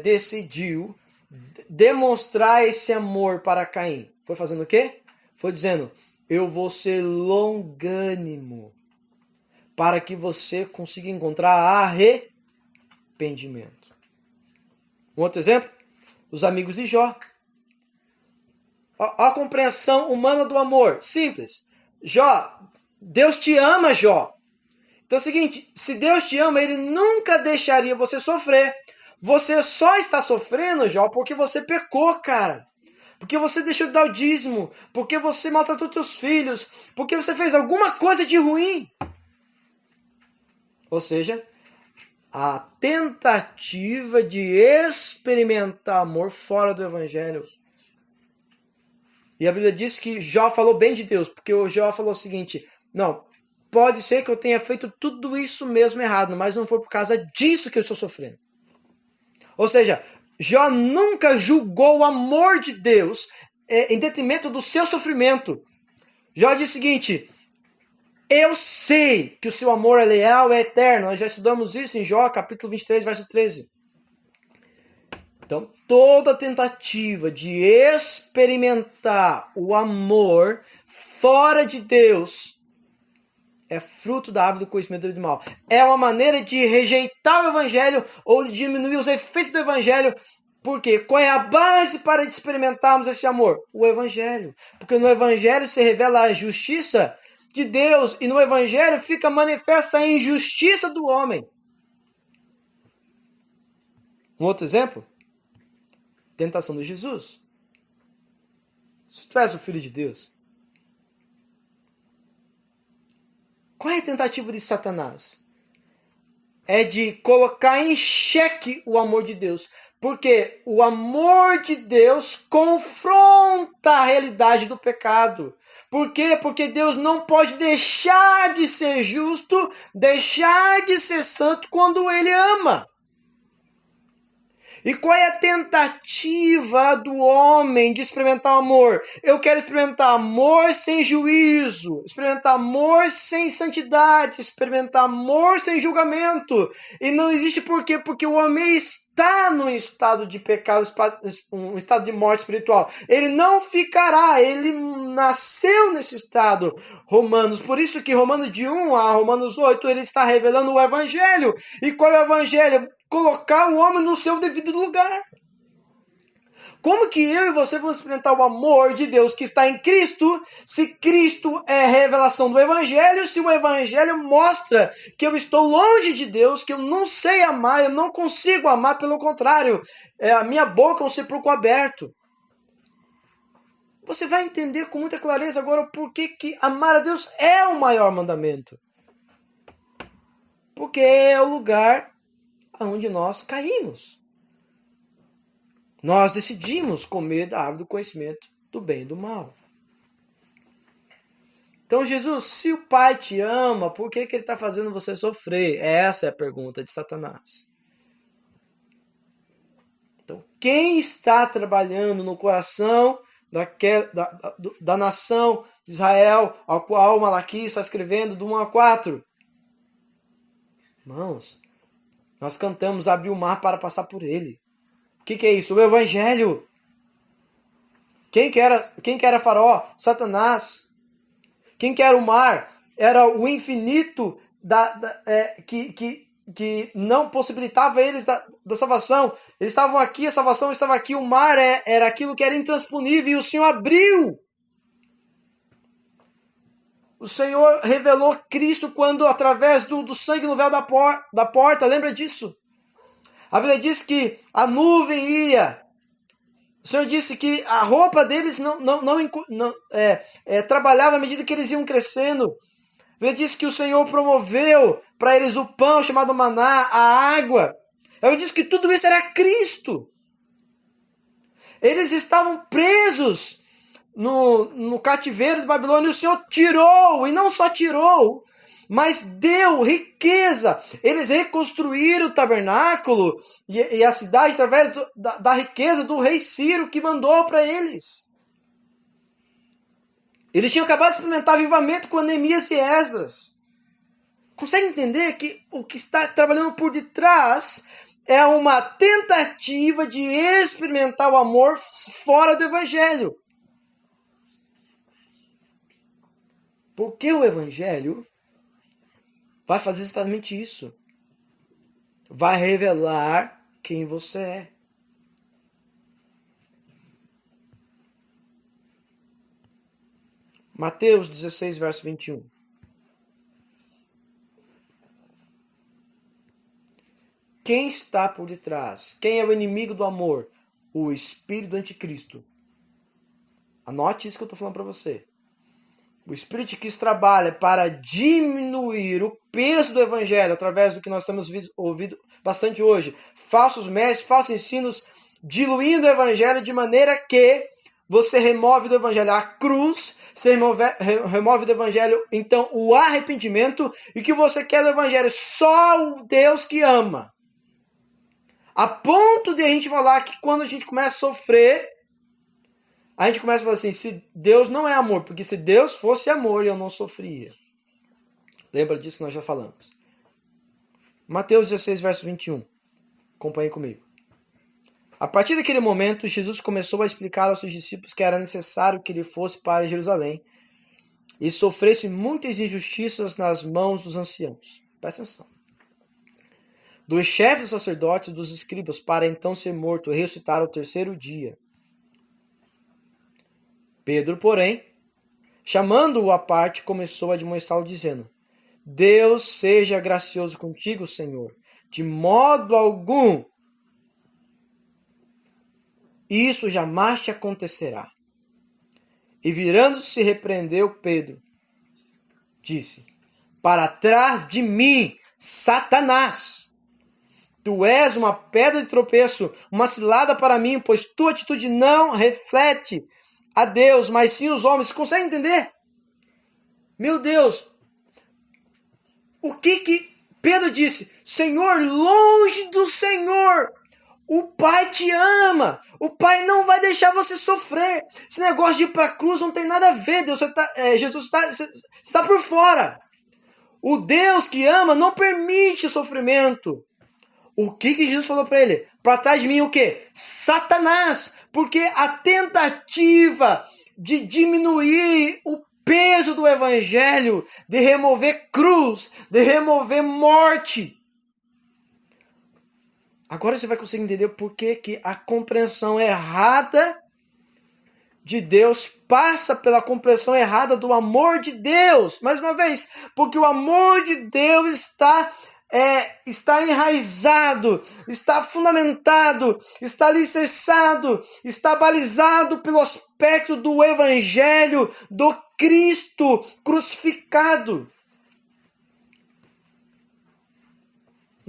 decidiu demonstrar esse amor para Caim? Foi fazendo o quê? Foi dizendo, eu vou ser longânimo, para que você consiga encontrar arrependimento. Um outro exemplo? Os amigos de Jó. A compreensão humana do amor. Simples. Jó, Deus te ama, Jó. Então é o seguinte, se Deus te ama, Ele nunca deixaria você sofrer. Você só está sofrendo, Jó, porque você pecou, cara. porque você deixou de dar o dízimo, porque você maltratou seus filhos, porque você fez alguma coisa de ruim. Ou seja, a tentativa de experimentar amor fora do Evangelho. E a Bíblia diz que Jó falou bem de Deus, porque o Jó falou o seguinte: não, pode ser que eu tenha feito tudo isso mesmo errado, mas não foi por causa disso que eu estou sofrendo. Ou seja, Jó nunca julgou o amor de Deus em detrimento do seu sofrimento. Jó diz o seguinte: eu sei que o seu amor é leal, é eterno. Nós já estudamos isso em Jó, capítulo 23, verso 13. Então, toda tentativa de experimentar o amor fora de Deus é fruto da árvore do conhecimento do bem e do mal. É uma maneira de rejeitar o Evangelho ou de diminuir os efeitos do Evangelho. Por quê? Qual é a base para experimentarmos esse amor? O Evangelho. Porque no Evangelho se revela a justiça de Deus e no Evangelho fica manifesta a injustiça do homem. Um outro exemplo? Tentação de Jesus. Se tu és o Filho de Deus, qual é a tentativa de Satanás? É de colocar em xeque o amor de Deus. Porque o amor de Deus confronta a realidade do pecado. Por quê? Porque Deus não pode deixar de ser justo, deixar de ser santo quando Ele ama. E qual é a tentativa do homem de experimentar o amor? Eu quero experimentar amor sem juízo, experimentar amor sem santidade, experimentar amor sem julgamento. E não existe por quê? Porque o homem está num estado de pecado, um estado de morte espiritual. Ele não ficará, ele nasceu nesse estado. Romanos, por isso que Romanos de 1 a Romanos 8, ele está revelando o Evangelho. E qual é o Evangelho? Colocar o homem no seu devido lugar. Como que eu e você vamos experimentar o amor de Deus que está em Cristo, se Cristo é a revelação do Evangelho, se o Evangelho mostra que eu estou longe de Deus, que eu não sei amar, eu não consigo amar, pelo contrário, a minha boca é um sepulcro aberto. Você vai entender com muita clareza agora o porquê que amar a Deus é o maior mandamento. Porque é o lugar onde nós caímos. Nós decidimos comer da árvore do conhecimento do bem e do mal. Então, Jesus, se o Pai te ama, por que Ele está fazendo você sofrer? Essa é a pergunta de Satanás. Então, quem está trabalhando no coração da nação de Israel, ao qual Malaquias está escrevendo do 1 a 4? Irmãos, nós cantamos abrir o mar para passar por ele. O que é isso? O Evangelho. Quem que era Faraó? Satanás. Quem que era o mar? Era o infinito que não possibilitava eles da salvação. Eles estavam aqui, a salvação estava aqui. O mar era aquilo que era intransponível e o Senhor abriu. O Senhor revelou Cristo quando, através do sangue no véu da porta, lembra disso? A Bíblia diz que a nuvem ia. O Senhor disse que a roupa deles não trabalhava à medida que eles iam crescendo. A Bíblia diz que o Senhor promoveu para eles o pão chamado maná, a água. A Bíblia diz que tudo isso era Cristo. Eles estavam presos no cativeiro de Babilônia e o Senhor tirou, e não só tirou, mas deu riqueza. Eles reconstruíram o tabernáculo e a cidade através da riqueza do rei Ciro que mandou para eles. Eles tinham acabado de experimentar avivamento com Neemias e Esdras. Consegue entender que o que está trabalhando por detrás é uma tentativa de experimentar o amor fora do Evangelho? Porque o Evangelho vai fazer exatamente isso. Vai revelar quem você é. Mateus 16, verso 21. Quem está por detrás? Quem é o inimigo do amor? O espírito do anticristo, Anote isso que eu estou falando para você. O Espírito de Cristo trabalha para diminuir o peso do Evangelho através do que nós temos ouvido bastante hoje. Falsos mestres, falsos ensinos, diluindo o Evangelho de maneira que você remove do Evangelho a cruz, você remove do Evangelho, então, o arrependimento, e o que você quer do Evangelho? Só o Deus que ama. A ponto de a gente falar que quando a gente começa a sofrer, a gente começa a falar assim, se Deus não é amor, porque se Deus fosse amor, eu não sofria. Lembra disso que nós já falamos. Mateus 16, verso 21. Acompanhe comigo. A partir daquele momento, Jesus começou a explicar aos seus discípulos que era necessário que ele fosse para Jerusalém e sofresse muitas injustiças nas mãos dos anciãos. Presta atenção. Dos chefes dos sacerdotes e dos escribas, para então ser morto e ressuscitar ao terceiro dia. Pedro, porém, chamando-o à parte, começou a admoestá-lo, dizendo: Deus seja gracioso contigo, Senhor, de modo algum isso jamais te acontecerá. E virando-se, repreendeu Pedro. Disse: Para trás de mim, Satanás! Tu és uma pedra de tropeço, uma cilada para mim, pois tua atitude não reflete a Deus, mas sim os homens. Você consegue entender? Meu Deus! O que Pedro disse? Senhor, longe do Senhor! O Pai te ama. O Pai não vai deixar você sofrer. Esse negócio de ir para a cruz não tem nada a ver. Jesus está por fora. O Deus que ama não permite sofrimento. O que Jesus falou para ele? Para trás de mim o quê? Satanás. Porque a tentativa de diminuir o peso do Evangelho, de remover cruz, de remover morte. Agora você vai conseguir entender por que a compreensão errada de Deus passa pela compreensão errada do amor de Deus. Mais uma vez, porque o amor de Deus está enraizado, está fundamentado, está alicerçado, está balizado pelo aspecto do Evangelho, do Cristo crucificado.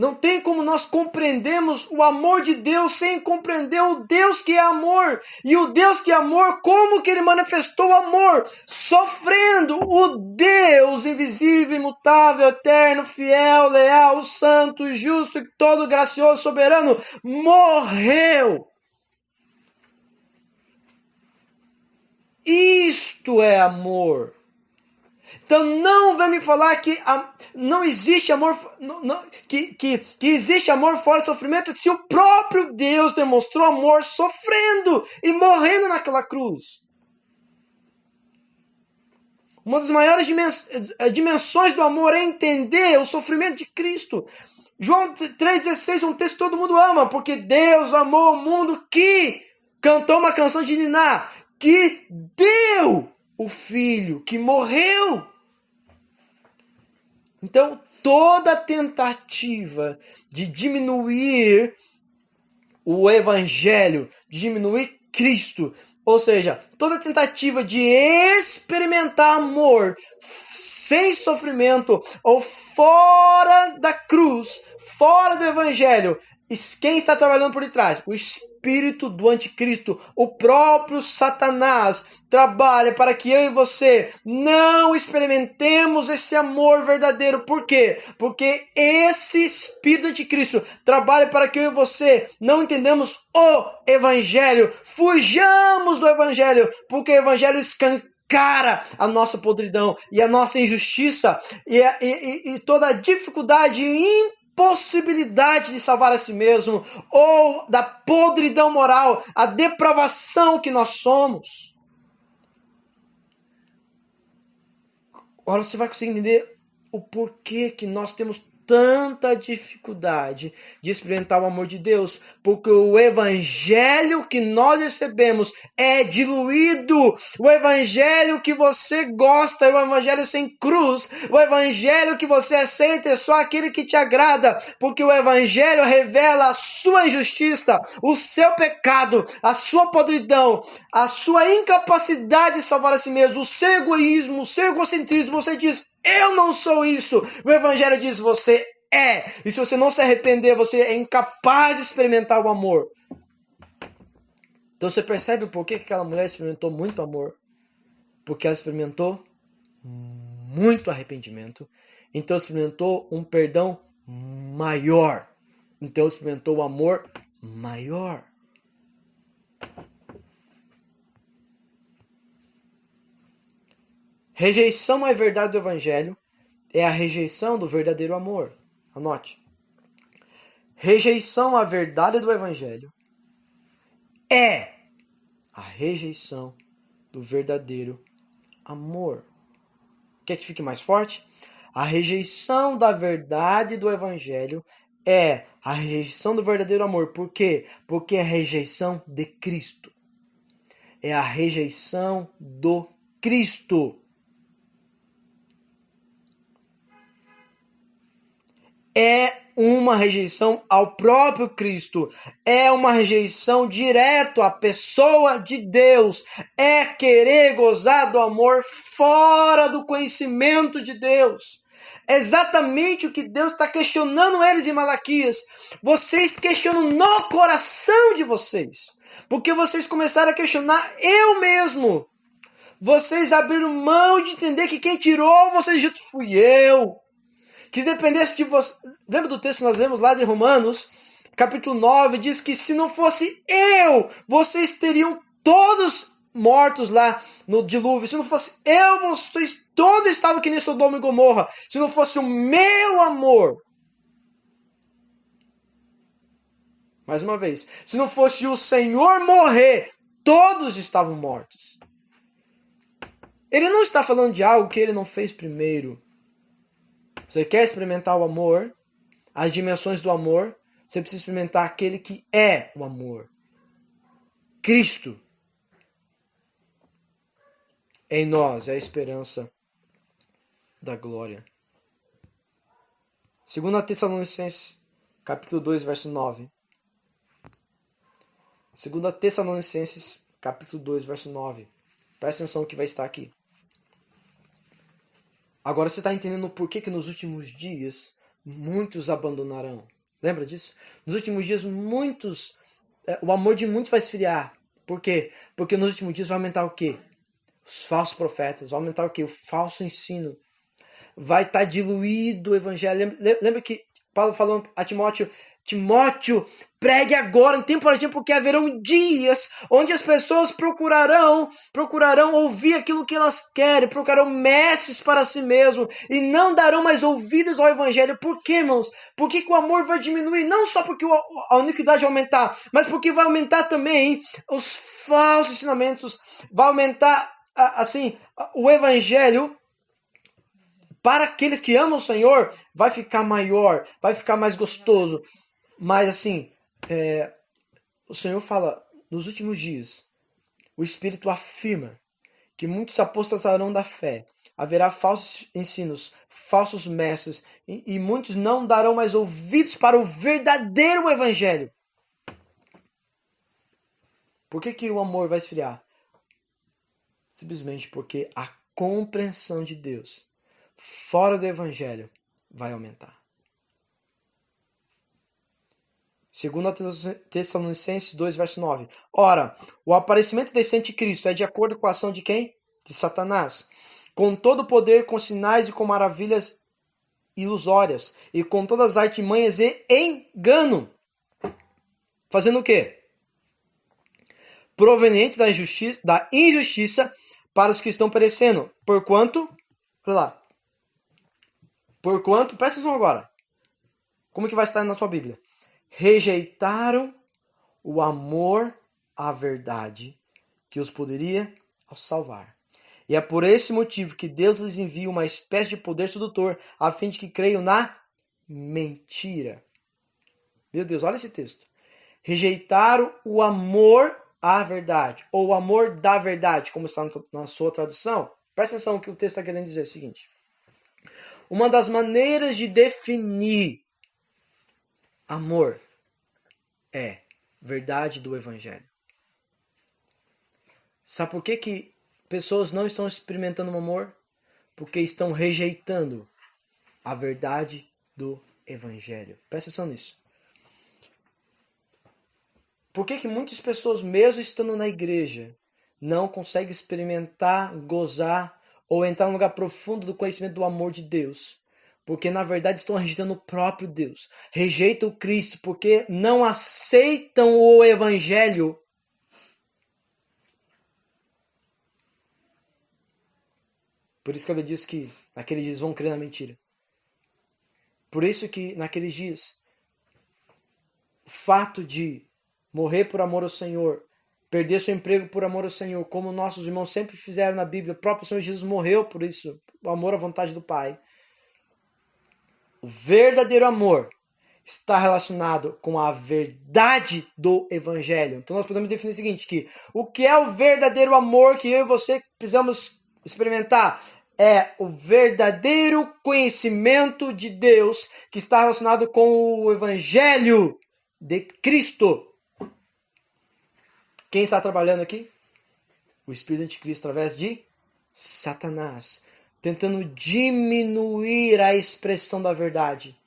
Não tem como nós compreendermos o amor de Deus sem compreender o Deus que é amor. E o Deus que é amor, como que ele manifestou o amor? Sofrendo. O Deus invisível, imutável, eterno, fiel, leal, santo, justo, todo gracioso, soberano, morreu. Isto é amor. Então não vai me falar que não existe amor, que existe amor fora sofrimento, se o próprio Deus demonstrou amor sofrendo e morrendo naquela cruz. Uma das maiores dimensões do amor é entender o sofrimento de Cristo. João 3,16 é um texto que todo mundo ama, porque Deus amou o mundo que cantou uma canção de Niná, que deu o Filho, que morreu. Então, toda tentativa de diminuir o Evangelho, de diminuir Cristo, ou seja, toda tentativa de experimentar amor sem sofrimento ou fora da cruz, fora do Evangelho, quem está trabalhando por detrás? O espírito do anticristo, o próprio Satanás, trabalha para que eu e você não experimentemos esse amor verdadeiro. Por quê? Porque esse espírito do anticristo trabalha para que eu e você não entendamos o Evangelho, fujamos do Evangelho, porque o Evangelho escancara a nossa podridão e a nossa injustiça e toda a dificuldade e impossibilidade de salvar a si mesmo, ou da podridão moral, a depravação que nós somos. Agora você vai conseguir entender o porquê que nós temos tanta dificuldade de experimentar o amor de Deus, porque o evangelho que nós recebemos é diluído. O evangelho que você gosta é o evangelho sem cruz. O evangelho que você aceita é só aquele que te agrada, porque o evangelho revela a sua injustiça, o seu pecado, a sua podridão, a sua incapacidade de salvar a si mesmo, o seu egoísmo, o seu egocentrismo. Você diz: eu não sou isso. O evangelho diz: você é. E se você não se arrepender, você é incapaz de experimentar o amor. Então você percebe por que aquela mulher experimentou muito amor? Porque ela experimentou muito arrependimento. Então experimentou um perdão maior. Então experimentou o amor maior. Rejeição à verdade do evangelho é a rejeição do verdadeiro amor. Anote. Rejeição à verdade do evangelho é a rejeição do verdadeiro amor. Quer que fique mais forte? A rejeição da verdade do evangelho é a rejeição do verdadeiro amor. Por quê? Porque é a rejeição de Cristo. É a rejeição do Cristo. É uma rejeição ao próprio Cristo. É uma rejeição direto à pessoa de Deus. É querer gozar do amor fora do conhecimento de Deus. É exatamente o que Deus está questionando eles em Malaquias. Vocês questionam no coração de vocês. Porque vocês começaram a questionar eu mesmo. Vocês abriram mão de entender que quem tirou vocês do Egito fui eu. Que dependesse de você. Lembra do texto que nós lemos lá de Romanos, capítulo 9, diz que se não fosse eu, vocês teriam todos mortos lá no dilúvio. Se não fosse eu, vocês todos estavam que nem Sodoma e Gomorra. Se não fosse o meu amor. Mais uma vez, se não fosse o Senhor morrer, todos estavam mortos. Ele não está falando de algo que ele não fez primeiro. Você quer experimentar o amor, as dimensões do amor, você precisa experimentar aquele que é o amor. Cristo. Em nós é a esperança da glória. 2 Tessalonicenses, capítulo 2, verso 9. 2 Tessalonicenses, capítulo 2, verso 9. Presta atenção no que vai estar aqui. Agora você está entendendo por que nos últimos dias muitos abandonarão. Lembra disso? Nos últimos dias o amor de muitos vai esfriar. Por quê? Porque nos últimos dias vai aumentar o quê? Os falsos profetas. Vai aumentar o quê? O falso ensino. Vai estar diluído o evangelho. Lembra que Paulo falou a Timóteo: Timóteo, pregue agora em tempo ordem, porque haverão dias onde as pessoas procurarão ouvir aquilo que elas querem, procurarão mestres para si mesmo e não darão mais ouvidos ao evangelho. Por quê, irmãos? Por que o amor vai diminuir? Não só porque a iniquidade vai aumentar, mas porque vai aumentar também os falsos ensinamentos, vai aumentar o evangelho. Para aqueles que amam o Senhor, vai ficar maior, vai ficar mais gostoso. Mas o Senhor fala, nos últimos dias, o Espírito afirma que muitos apostatarão da fé. Haverá falsos ensinos, falsos mestres, e muitos não darão mais ouvidos para o verdadeiro evangelho. Por que o amor vai esfriar? Simplesmente porque a compreensão de Deus fora do evangelho vai aumentar. 2 Tessalonicenses 2, verso 9. Ora, o aparecimento desse anticristo é de acordo com a ação de quem? De Satanás. Com todo o poder, com sinais e com maravilhas ilusórias, e com todas as artimanhas e engano. Fazendo o quê? Provenientes da injustiça para os que estão perecendo. Porquanto, presta atenção agora. Como que vai estar na tua Bíblia? Rejeitaram o amor à verdade que os poderia salvar. E é por esse motivo que Deus lhes envia uma espécie de poder sedutor, a fim de que creiam na mentira. Meu Deus, olha esse texto. Rejeitaram o amor à verdade, ou o amor da verdade, como está na sua tradução. Presta atenção no que o texto está querendo dizer. É o seguinte. Uma das maneiras de definir amor é verdade do Evangelho. Sabe por que pessoas não estão experimentando um amor? Porque estão rejeitando a verdade do Evangelho. Presta atenção nisso. Por que muitas pessoas, mesmo estando na igreja, não conseguem experimentar, gozar ou entrar num lugar profundo do conhecimento do amor de Deus? Porque na verdade estão rejeitando o próprio Deus. Rejeitam o Cristo porque não aceitam o Evangelho. Por isso que ele diz que naqueles dias vão crer na mentira. Por isso que naqueles dias o fato de morrer por amor ao Senhor, perder seu emprego por amor ao Senhor, como nossos irmãos sempre fizeram na Bíblia, o próprio Senhor Jesus morreu por isso, o amor à vontade do Pai. O verdadeiro amor está relacionado com a verdade do Evangelho. Então nós podemos definir o seguinte, que o que é o verdadeiro amor que eu e você precisamos experimentar? É o verdadeiro conhecimento de Deus que está relacionado com o Evangelho de Cristo. Quem está trabalhando aqui? O Espírito Anticristo através de Satanás, tentando diminuir a expressão da verdade.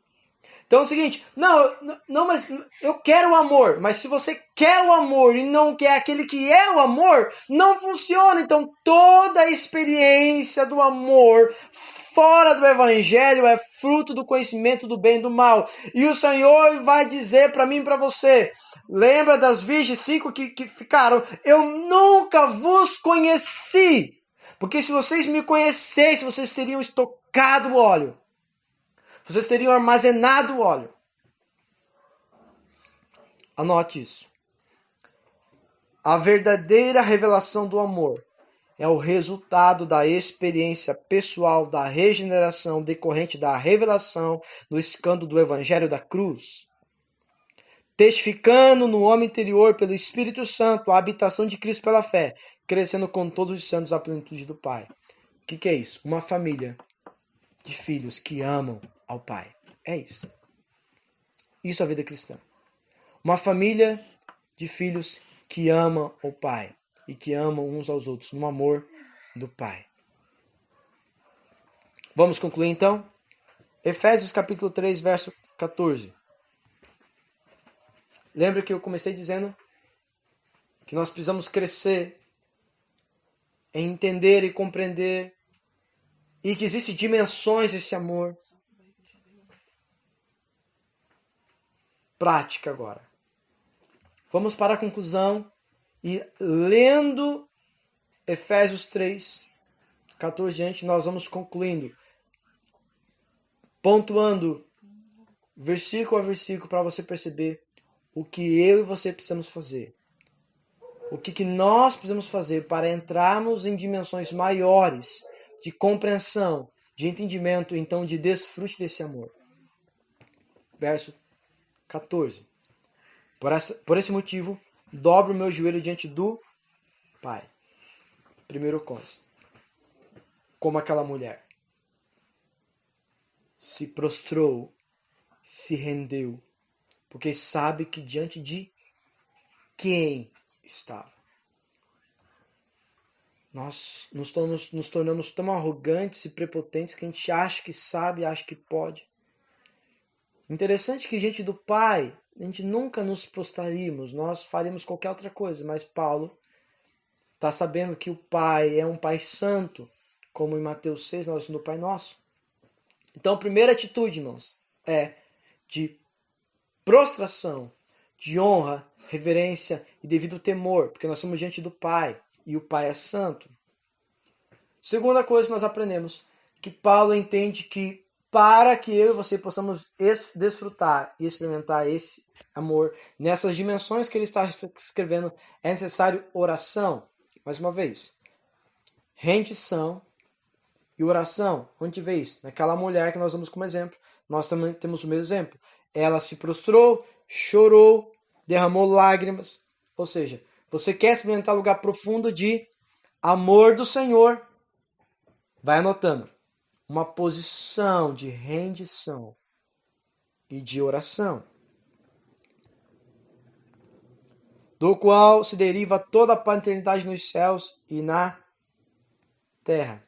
Então é o seguinte, não, mas eu quero o amor, mas se você quer o amor e não quer aquele que é o amor, não funciona. Então toda a experiência do amor fora do Evangelho é fruto do conhecimento do bem e do mal. E o Senhor vai dizer para mim e para você, lembra das virgens 5 que ficaram, eu nunca vos conheci, porque se vocês me conhecessem, vocês teriam estocado o óleo. Vocês teriam armazenado o óleo. Anote isso. A verdadeira revelação do amor é o resultado da experiência pessoal da regeneração decorrente da revelação do escândalo do Evangelho da cruz. Testificando no homem interior pelo Espírito Santo a habitação de Cristo pela fé, crescendo com todos os santos à plenitude do Pai. O que é isso? Uma família de filhos que amam ao Pai. É isso. Isso é a vida cristã. Uma família de filhos que amam o Pai e que amam uns aos outros no amor do Pai. Vamos concluir então? Efésios capítulo 3, verso 14. Lembra que eu comecei dizendo que nós precisamos crescer em entender e compreender e que existem dimensões desse amor. Prática agora. Vamos para a conclusão e lendo Efésios 3, 14 diante, nós vamos concluindo, pontuando versículo a versículo para você perceber o que eu e você precisamos fazer. O que nós precisamos fazer para entrarmos em dimensões maiores de compreensão, de entendimento, então de desfrute desse amor. Verso 14. Por esse motivo, dobro o meu joelho diante do Pai. Primeiro coisa. Como aquela mulher. Se prostrou, se rendeu, porque sabe que diante de quem estava. Nós nos tornamos tão arrogantes e prepotentes que a gente acha que sabe, acha que pode. Interessante que diante do Pai, a gente nunca nos prostraríamos, nós faríamos qualquer outra coisa, mas Paulo está sabendo que o Pai é um Pai santo, como em Mateus 6, nós no Pai Nosso. Então a primeira atitude, irmãos, é de prostração, de honra, reverência e devido temor, porque nós estamos diante do Pai e o Pai é santo. Segunda coisa que nós aprendemos, que Paulo entende que para que eu e você possamos desfrutar e experimentar esse amor nessas dimensões que ele está escrevendo, é necessário oração. Mais uma vez, rendição E oração, onde vê isso? Naquela mulher que nós damos como exemplo. Nós também temos o mesmo exemplo. Ela se prostrou, chorou, derramou lágrimas. Ou seja, você quer experimentar lugar profundo de amor do Senhor? Vai anotando. Uma posição de rendição e de oração, do qual se deriva toda a paternidade nos céus e na terra.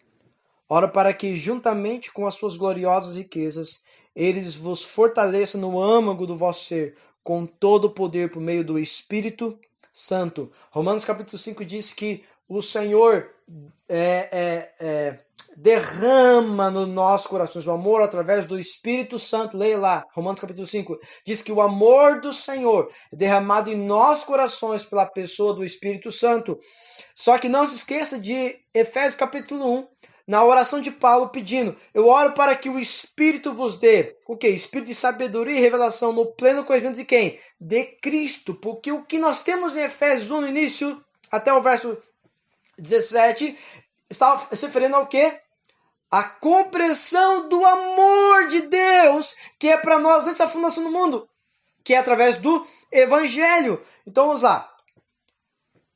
Ora, para que, juntamente com as suas gloriosas riquezas, eles vos fortaleçam no âmago do vosso ser, com todo o poder por meio do Espírito Santo. Romanos capítulo 5 diz que o Senhor derrama no nosso coração o amor através do Espírito Santo. Leia lá, Romanos capítulo 5. Diz que o amor do Senhor é derramado em nossos corações pela pessoa do Espírito Santo. Só que não se esqueça de Efésios capítulo 1, na oração de Paulo pedindo: eu oro para que o Espírito vos dê o quê? Espírito de sabedoria e revelação no pleno conhecimento de quem? De Cristo. Porque o que nós temos em Efésios 1 no início, até o verso 17, estava se referindo ao quê? A compreensão do amor de Deus, que é para nós antes da fundação do mundo, que é através do Evangelho. Então vamos lá.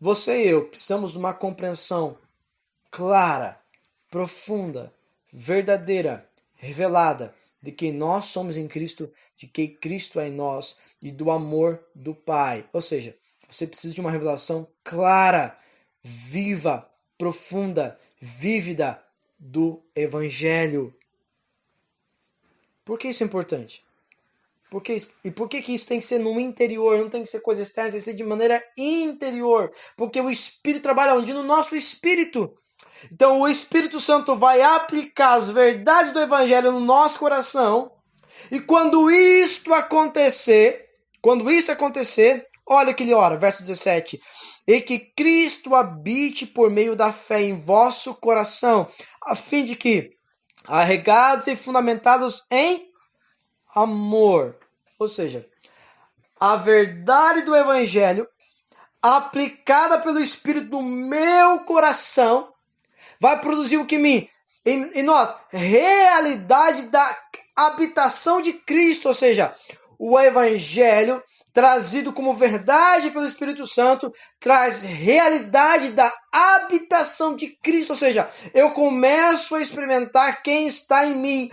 Você e eu precisamos de uma compreensão clara, profunda, verdadeira, revelada, de quem nós somos em Cristo, de quem Cristo é em nós e do amor do Pai. Ou seja, você precisa de uma revelação clara, viva, profunda, vívida do Evangelho. Por que isso é importante? E por que isso tem que ser no interior, não tem que ser coisa externa, tem que ser de maneira interior? Porque o Espírito trabalha onde? No nosso espírito. Então o Espírito Santo vai aplicar as verdades do Evangelho no nosso coração. E quando isto acontecer, olha que ele ora, verso 17. E que Cristo habite por meio da fé em vosso coração, a fim de que, arregados e fundamentados em amor, ou seja, a verdade do Evangelho aplicada pelo Espírito no meu coração vai produzir o que em nós? Realidade da habitação de Cristo, ou seja, o Evangelho trazido como verdade pelo Espírito Santo traz realidade da habitação de Cristo, ou seja, eu começo a experimentar quem está em mim,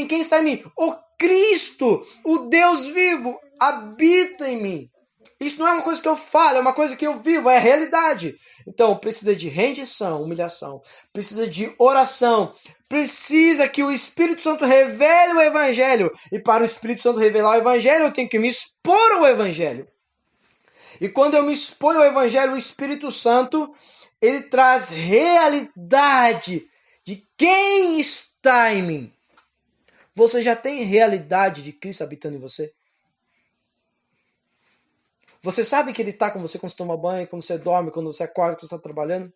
quem está em mim, o Cristo, o Deus vivo, habita em mim. Isso não é uma coisa que eu falo, é uma coisa que eu vivo, é a realidade. Então, precisa de rendição, humilhação, precisa de oração, precisa que o Espírito Santo revele o Evangelho. E para o Espírito Santo revelar o Evangelho, eu tenho que me expor ao Evangelho. E quando eu me exponho ao Evangelho, o Espírito Santo, ele traz realidade de quem está em mim. Você já tem realidade de Cristo habitando em você? Você sabe que ele está com você quando você toma banho, quando você dorme, quando você acorda, quando você está trabalhando?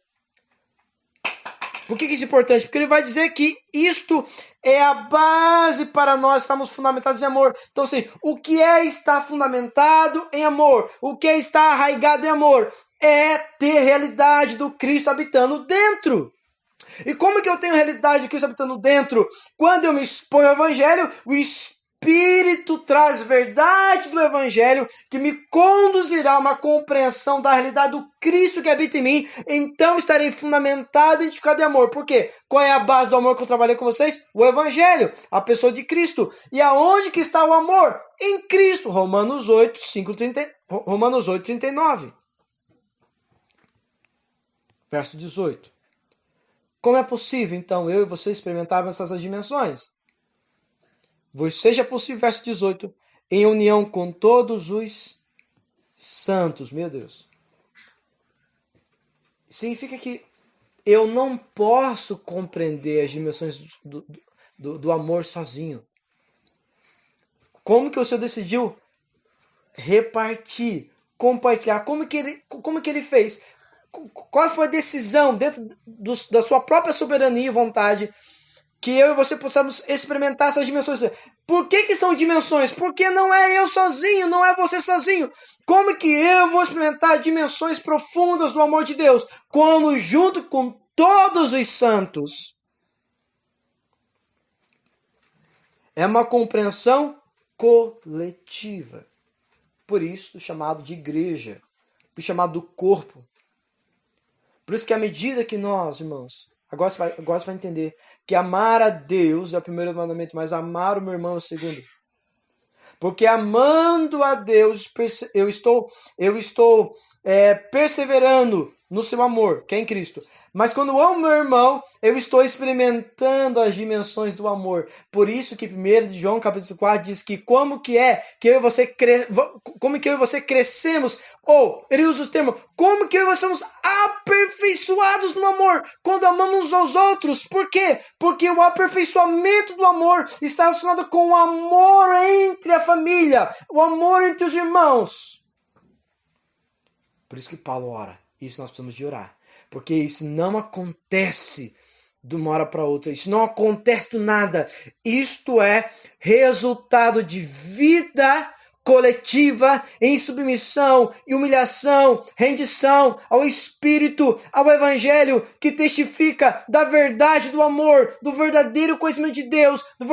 Por que isso é importante? Porque ele vai dizer que isto é a base para nós estarmos fundamentados em amor. Então, assim, o que é estar fundamentado em amor? O que é estar arraigado em amor? É ter realidade do Cristo habitando dentro. E como que eu tenho realidade do Cristo habitando dentro? Quando eu me exponho ao Evangelho, o Espírito traz verdade do Evangelho que me conduzirá a uma compreensão da realidade do Cristo que habita em mim. Então estarei fundamentado e identificado em amor. Por quê? Qual é a base do amor que eu trabalhei com vocês? O Evangelho, a pessoa de Cristo. E aonde que está o amor? Em Cristo. Romanos 8, 39. Verso 18. Como é possível, então, eu e você experimentarmos essas dimensões? Seja possível, verso 18, em união com todos os santos. Meu Deus. Significa que eu não posso compreender as dimensões do amor sozinho. Como que o Senhor decidiu repartir, compartilhar? Como que ele fez? Qual foi a decisão dentro da sua própria soberania e vontade que eu e você possamos experimentar essas dimensões? Por que são dimensões? Porque não é eu sozinho, não é você sozinho. Como que eu vou experimentar dimensões profundas do amor de Deus? Quando junto com todos os santos. É uma compreensão coletiva. Por isso, chamado de igreja. Por isso, chamado do corpo. Por isso que à medida que nós, irmãos, agora você vai entender que amar a Deus é o primeiro mandamento, mas amar o meu irmão é o segundo. Porque amando a Deus, eu estou perseverando no seu amor, que é em Cristo. Mas quando eu amo meu irmão, eu estou experimentando as dimensões do amor. Por isso que 1 de João capítulo 4 diz que como que eu e você crescemos, ou ele usa o termo, como que eu e você somos aperfeiçoados no amor, quando amamos uns aos outros. Por quê? Porque o aperfeiçoamento do amor está relacionado com o amor entre a família, o amor entre os irmãos. Por isso que Paulo ora. Isso nós precisamos de orar. Porque isso não acontece de uma hora para outra. Isso não acontece do nada. Isto é resultado de vida coletiva em submissão e humilhação, rendição ao Espírito, ao Evangelho, que testifica da verdade do amor, do verdadeiro conhecimento de Deus, do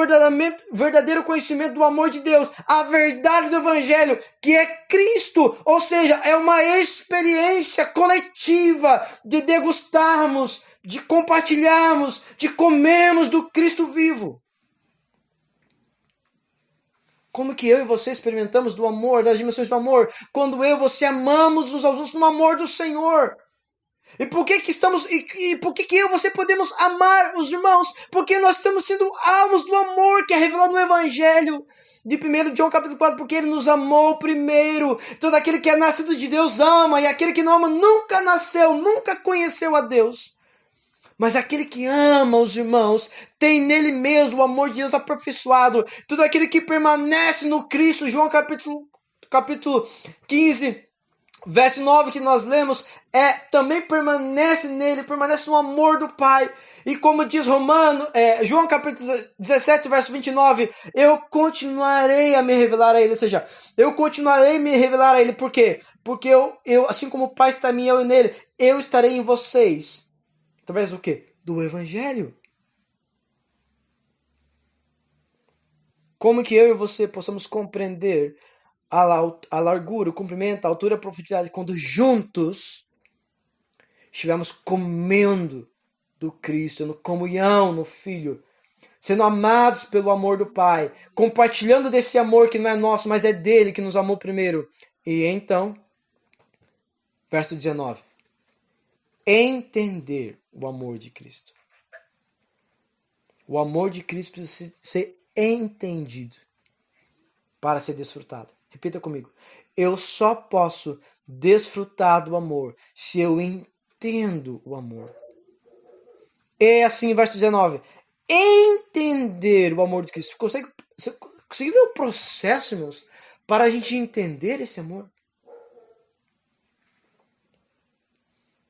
verdadeiro conhecimento do amor de Deus, a verdade do Evangelho, que é Cristo. Ou seja, é uma experiência coletiva de degustarmos, de compartilharmos, de comermos do Cristo vivo. Como que eu e você experimentamos do amor, das dimensões do amor? Quando eu e você amamos uns aos outros no amor do Senhor. E por que eu e você podemos amar os irmãos? Porque nós estamos sendo alvos do amor que é revelado no Evangelho. De 1 João capítulo 4, porque ele nos amou primeiro. Todo aquele que é nascido de Deus ama, e aquele que não ama nunca nasceu, nunca conheceu a Deus. Mas aquele que ama os irmãos tem nele mesmo o amor de Deus aperfeiçoado. Todo aquele que permanece no Cristo, João capítulo 15, verso 9 que nós lemos, também permanece nele, permanece no amor do Pai. E como diz João capítulo 17, verso 29, eu continuarei a me revelar a ele. Ou seja, eu continuarei a me revelar a ele. Por quê? Porque eu assim como o Pai está em mim, eu nele, eu estarei em vocês. Através do quê? Do Evangelho. Como que eu e você possamos compreender a largura, o comprimento, a altura e a profundidade quando juntos estivermos comendo do Cristo, no comunhão, no Filho, sendo amados pelo amor do Pai, compartilhando desse amor que não é nosso, mas é dele que nos amou primeiro. E então, verso 19, entender o amor de Cristo. O amor de Cristo precisa ser entendido para ser desfrutado. Repita comigo. Eu só posso desfrutar do amor se eu entendo o amor. É assim, verso 19. Entender o amor de Cristo. Você consegue ver o processo, irmãos, para a gente entender esse amor?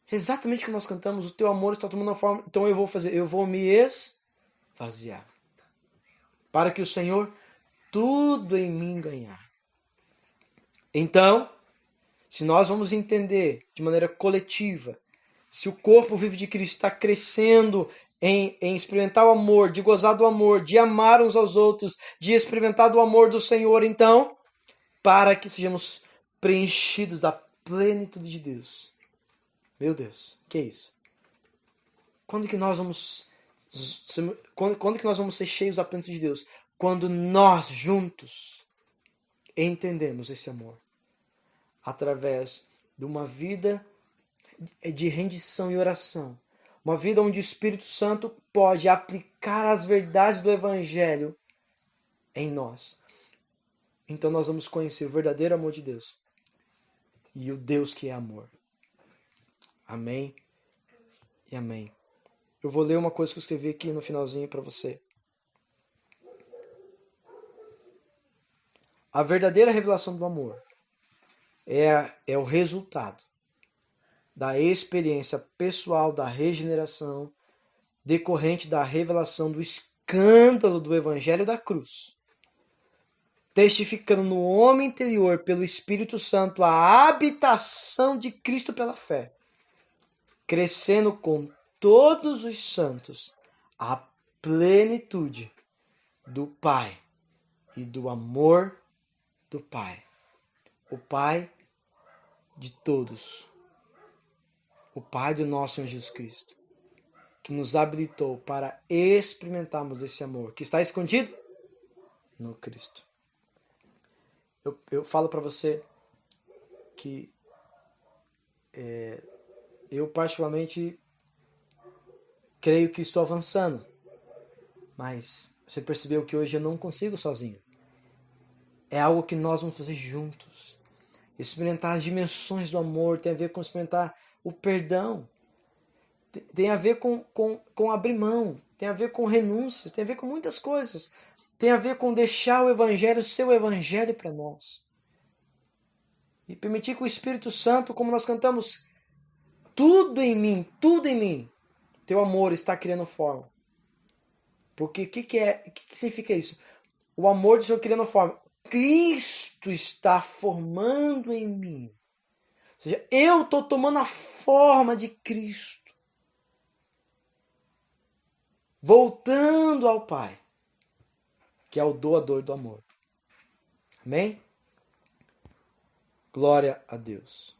Exatamente o que nós cantamos. O teu amor está tomando uma forma. Então eu vou me esvaziar. Para que o Senhor tudo em mim ganhar. Então, se nós vamos entender de maneira coletiva, se o corpo vivo de Cristo está crescendo em experimentar o amor, de gozar do amor, de amar uns aos outros, de experimentar do amor do Senhor, então, para que sejamos preenchidos da plenitude de Deus. Meu Deus, que é isso? Quando que nós vamos ser cheios da plenitude de Deus? Quando nós juntos entendemos esse amor através de uma vida de rendição e oração, uma vida onde o Espírito Santo pode aplicar as verdades do Evangelho em nós. Então nós vamos conhecer o verdadeiro amor de Deus e o Deus que é amor. Amém e amém. Eu vou ler uma coisa que eu escrevi aqui no finalzinho para você. A verdadeira revelação do amor é o resultado da experiência pessoal da regeneração decorrente da revelação do escândalo do Evangelho da cruz, testificando no homem interior pelo Espírito Santo a habitação de Cristo pela fé, crescendo com todos os santos a plenitude do Pai e do amor do Pai. O Pai de todos. O Pai do nosso Senhor Jesus Cristo, que nos habilitou para experimentarmos esse amor, que está escondido no Cristo. Eu falo para você que eu particularmente creio que estou avançando, mas você percebeu que hoje eu não consigo sozinho. É algo que nós vamos fazer juntos. Experimentar as dimensões do amor tem a ver com experimentar o perdão. Tem a ver com abrir mão. Tem a ver com renúncias. Tem a ver com muitas coisas. Tem a ver com deixar o Evangelho, o seu Evangelho para nós. E permitir que o Espírito Santo, como nós cantamos, tudo em mim, teu amor está criando forma. Porque o que significa isso? O amor do Senhor criando forma. Cristo está formando em mim. Ou seja, eu estou tomando a forma de Cristo. Voltando ao Pai, que é o doador do amor. Amém? Glória a Deus.